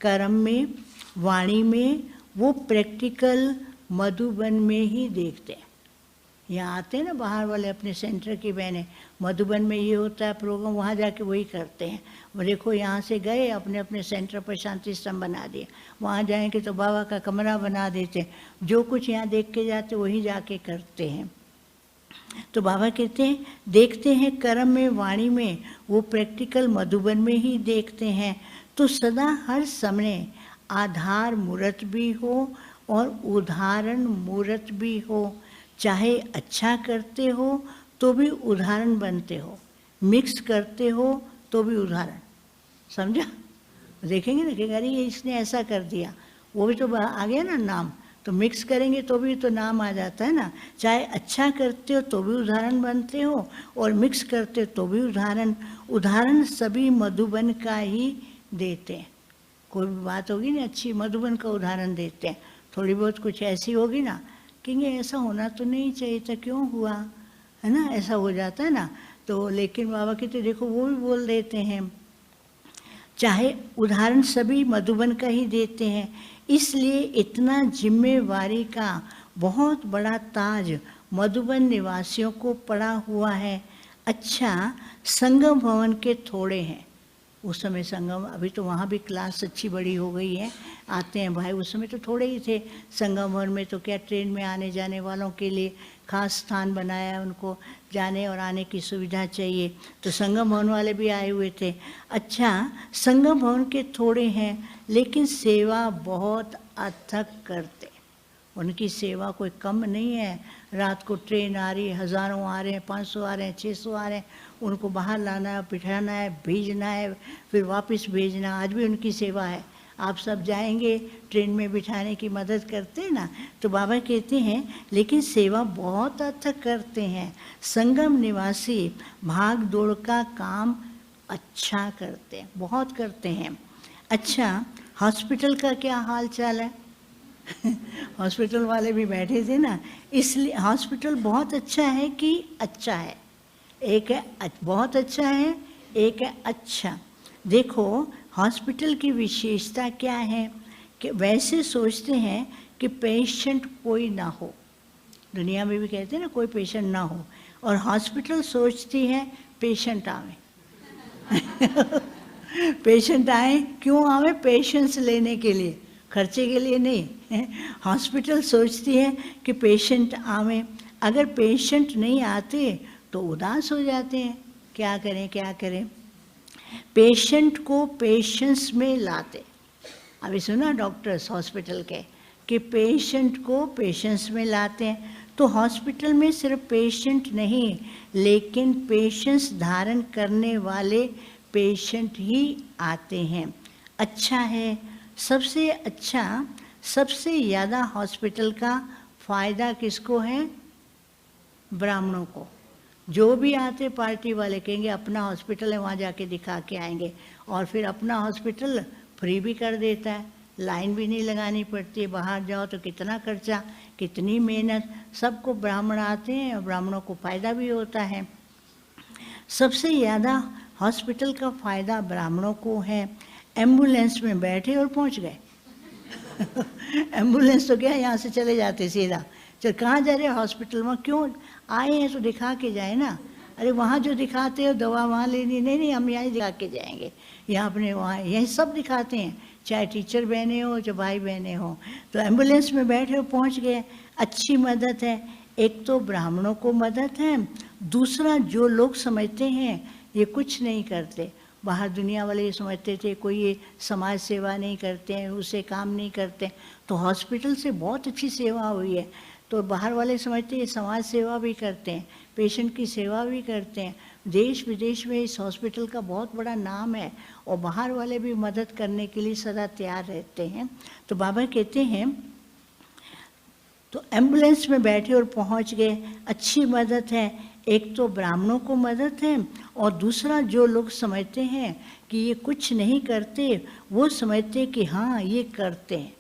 कर्म में, वाणी में, वो प्रैक्टिकल मधुबन में ही देखते हैं। यहाँ आते हैं ना बाहर वाले अपने सेंटर की बहनें, मधुबन में ये होता है प्रोग्राम, वहाँ जाके वही करते हैं। वो देखो यहाँ से गए अपने अपने सेंटर पर शांति स्तंभ बना दिए, वहाँ जाएंगे तो बाबा का कमरा बना देते हैं। जो कुछ यहाँ देख के जाते वही जाके करते हैं। तो बाबा कहते हैं देखते हैं कर्म में, वाणी में, वो प्रैक्टिकल मधुबन में ही देखते हैं। तो सदा हर समय आधार मूर्त भी हो और उदाहरण मूर्त भी हो। चाहे अच्छा करते हो तो भी उदाहरण बनते हो, मिक्स करते हो तो भी उदाहरण। समझा? देखेंगे ना कि अरे ये इसने ऐसा कर दिया, वो भी तो आ गया ना नाम। तो मिक्स करेंगे तो भी तो नाम आ जाता है ना। चाहे अच्छा करते हो तो भी उदाहरण बनते हो और मिक्स करते हो तो भी उदाहरण। उदाहरण सभी मधुबन का ही देते हैं। कोई भी बात होगी ना अच्छी, मधुबन का उदाहरण देते हैं। थोड़ी बहुत कुछ ऐसी होगी ना, कहेंगे ऐसा होना तो नहीं चाहिए था, क्यों हुआ, है ना, ऐसा हो जाता है ना। तो लेकिन बाबा कहते देखो वो भी बोल देते हैं, चाहे उदाहरण सभी मधुबन का ही देते हैं। इसलिए इतना जिम्मेवारी का बहुत बड़ा ताज मधुबन निवासियों को पड़ा हुआ है। अच्छा, संगम भवन के थोड़े हैं उस समय संगम, अभी तो वहाँ भी क्लास अच्छी बड़ी हो गई है, आते हैं भाई। उस समय तो थोड़े ही थे संगम भवन में, तो क्या ट्रेन में आने जाने वालों के लिए खास स्थान बनाया, उनको जाने और आने की सुविधा चाहिए, तो संगम भवन वाले भी आए हुए थे। अच्छा, संगम भवन के थोड़े हैं लेकिन सेवा बहुत अथक करते, उनकी सेवा कोई कम नहीं है। रात को ट्रेन आ रही है, हज़ारों आ रहे हैं, 500 आ रहे हैं, 600 आ रहे हैं, उनको बाहर लाना है, बिठाना है, भेजना है, फिर वापस भेजना। आज भी उनकी सेवा है। आप सब जाएंगे ट्रेन में बिठाने की मदद करते हैं ना। तो बाबा कहते हैं लेकिन सेवा बहुत अथक करते हैं। संगम निवासी भाग दौड़ का काम अच्छा करते हैं, बहुत करते हैं। अच्छा, हॉस्पिटल का क्या हाल चाल है? हॉस्पिटल वाले भी बैठे थे ना, इसलिए हॉस्पिटल बहुत अच्छा है कि अच्छा है। एक है बहुत अच्छा है, एक है अच्छा। देखो हॉस्पिटल की विशेषता क्या है कि वैसे सोचते हैं कि पेशेंट कोई ना हो, दुनिया में भी कहते हैं ना कोई पेशेंट ना हो, और हॉस्पिटल सोचती है पेशेंट आवे। पेशेंट आए, क्यों आवे? पेशेंस लेने के लिए, खर्चे के लिए नहीं। हॉस्पिटल सोचती है कि पेशेंट आवे। अगर पेशेंट नहीं आते तो उदास हो जाते हैं, क्या करें क्या करें। पेशेंट को पेशेंस में लाते। अभी सुना डॉक्टर्स हॉस्पिटल के कि पेशेंट को पेशेंस में लाते हैं। तो हॉस्पिटल में सिर्फ पेशेंट नहीं, लेकिन पेशेंस धारण करने वाले पेशेंट ही आते हैं। अच्छा है, सबसे अच्छा, सबसे ज़्यादा हॉस्पिटल का फ़ायदा किसको है? ब्राह्मणों को। जो भी आते पार्टी वाले कहेंगे अपना हॉस्पिटल है, वहाँ जाके दिखा के आएंगे, और फिर अपना हॉस्पिटल फ्री भी कर देता है, लाइन भी नहीं लगानी पड़ती है। बाहर जाओ तो कितना खर्चा, कितनी मेहनत। सबको ब्राह्मण आते हैं और ब्राह्मणों को फ़ायदा भी होता है। सबसे ज़्यादा हॉस्पिटल का फ़ायदा ब्राह्मणों को है। एम्बुलेंस में बैठे और पहुंच गए। एम्बुलेंस तो क्या, यहाँ से चले जाते सीधा, चल कहाँ जा रहे हैं? हॉस्पिटल में। क्यों आए हैं तो दिखा के जाए ना। अरे वहाँ जो दिखाते हो दवा वहाँ लेनी, नहीं नहीं हम यहाँ दिखा के जाएंगे, यहाँ अपने वहाँ यही सब दिखाते हैं, चाहे टीचर बहने हो चाहे भाई बहने हो। तो एम्बुलेंस में बैठे हो पहुँच गए, अच्छी मदद है। एक तो ब्राह्मणों को मदद है, दूसरा जो लोग समझते हैं ये कुछ नहीं करते, बाहर दुनिया वाले ये समझते थे कोई ये समाज सेवा नहीं करते हैं, उसे काम नहीं करते, तो हॉस्पिटल से बहुत अच्छी सेवा हुई है। तो बाहर वाले समझते हैं समाज सेवा भी करते हैं, पेशेंट की सेवा भी करते हैं। देश विदेश में इस हॉस्पिटल का बहुत बड़ा नाम है और बाहर वाले भी मदद करने के लिए सदा तैयार रहते हैं। तो बाबा कहते हैं तो एम्बुलेंस में बैठे और पहुंच गए, अच्छी मदद है। एक तो ब्राह्मणों को मदद है और दूसरा जो लोग समझते हैं कि ये कुछ नहीं करते, वो समझते कि हाँ ये करते हैं।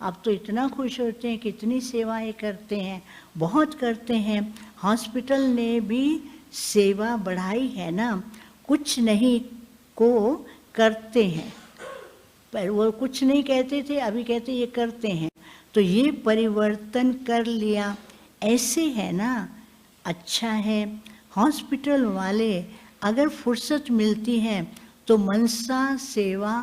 अब तो इतना खुश होते हैं, कितनी सेवाएं करते हैं, बहुत करते हैं। हॉस्पिटल ने भी सेवा बढ़ाई है ना, कुछ नहीं को करते हैं। पर वो कुछ नहीं कहते थे, अभी कहते ये करते हैं, तो ये परिवर्तन कर लिया, ऐसे है ना, अच्छा है। हॉस्पिटल वाले अगर फुर्सत मिलती है तो मनसा सेवा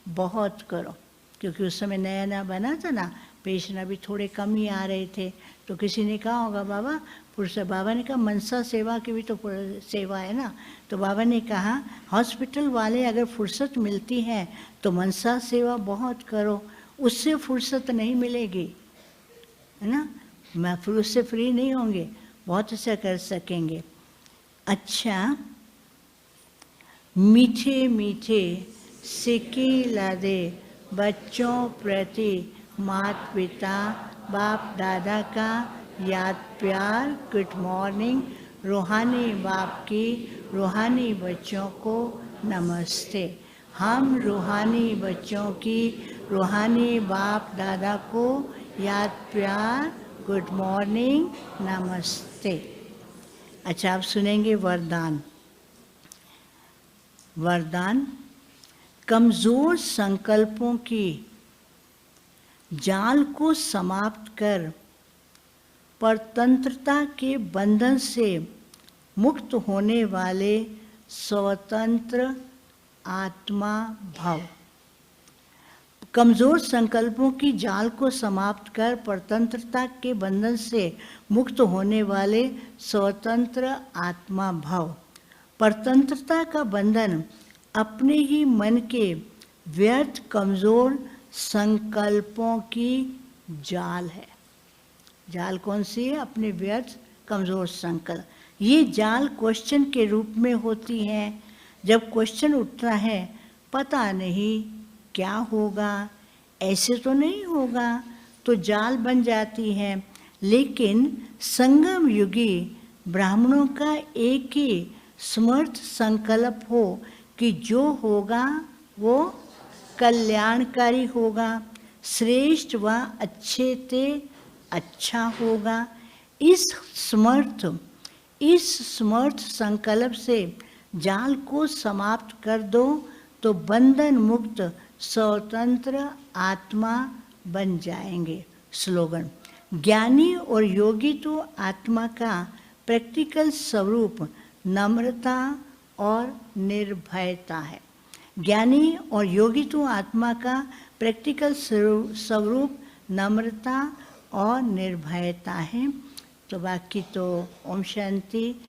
बहुत करो, क्योंकि उस समय नया नया बना था ना, पेशेंट अभी थोड़े कम ही आ रहे थे, तो किसी ने कहा होगा बाबा फुर्सत, बाबा ने कहा मनसा सेवा की भी तो सेवा है ना, तो बाबा ने कहा हॉस्पिटल वाले अगर फुर्सत मिलती है तो मनसा सेवा बहुत करो, उससे फुर्सत नहीं मिलेगी, है ना, मैं फिर उससे फ्री नहीं होंगे, बहुत अच्छा कर सकेंगे। अच्छा, मीठे मीठे सिक्के लादे बच्चों प्रति माता पिता बाप दादा का याद प्यार, गुड मॉर्निंग। रूहानी बाप की रूहानी बच्चों को नमस्ते। हम रूहानी बच्चों की रूहानी बाप दादा को याद प्यार, गुड मॉर्निंग, नमस्ते। अच्छा, आप सुनेंगे वरदान। वरदान, कमज़ोर संकल्पों की जाल को समाप्त कर परतंत्रता के बंधन से मुक्त होने वाले स्वतंत्र आत्मा भव। कमज़ोर संकल्पों की जाल को समाप्त कर परतंत्रता के बंधन से मुक्त होने वाले स्वतंत्र आत्मा भव। परतंत्रता का बंधन अपने ही मन के व्यर्थ कमज़ोर संकल्पों की जाल है। जाल कौन सी है? अपने व्यर्थ कमज़ोर संकल्प। ये जाल क्वेश्चन के रूप में होती है। जब क्वेश्चन उठता है, पता नहीं क्या होगा, ऐसे तो नहीं होगा, तो जाल बन जाती है। लेकिन संगम युगी ब्राह्मणों का एक ही समर्थ संकल्प हो कि जो होगा वो कल्याणकारी होगा, श्रेष्ठ व अच्छे ते अच्छा होगा। इस समर्थ संकल्प से जाल को समाप्त कर दो तो बंधन मुक्त स्वतंत्र आत्मा बन जाएंगे। स्लोगन, ज्ञानी और योगी तो आत्मा का प्रैक्टिकल स्वरूप नम्रता और निर्भयता है। ज्ञानी और योगी तो आत्मा का प्रैक्टिकल स्वरूप नम्रता और निर्भयता है। तो बाकी तो ओम शांति।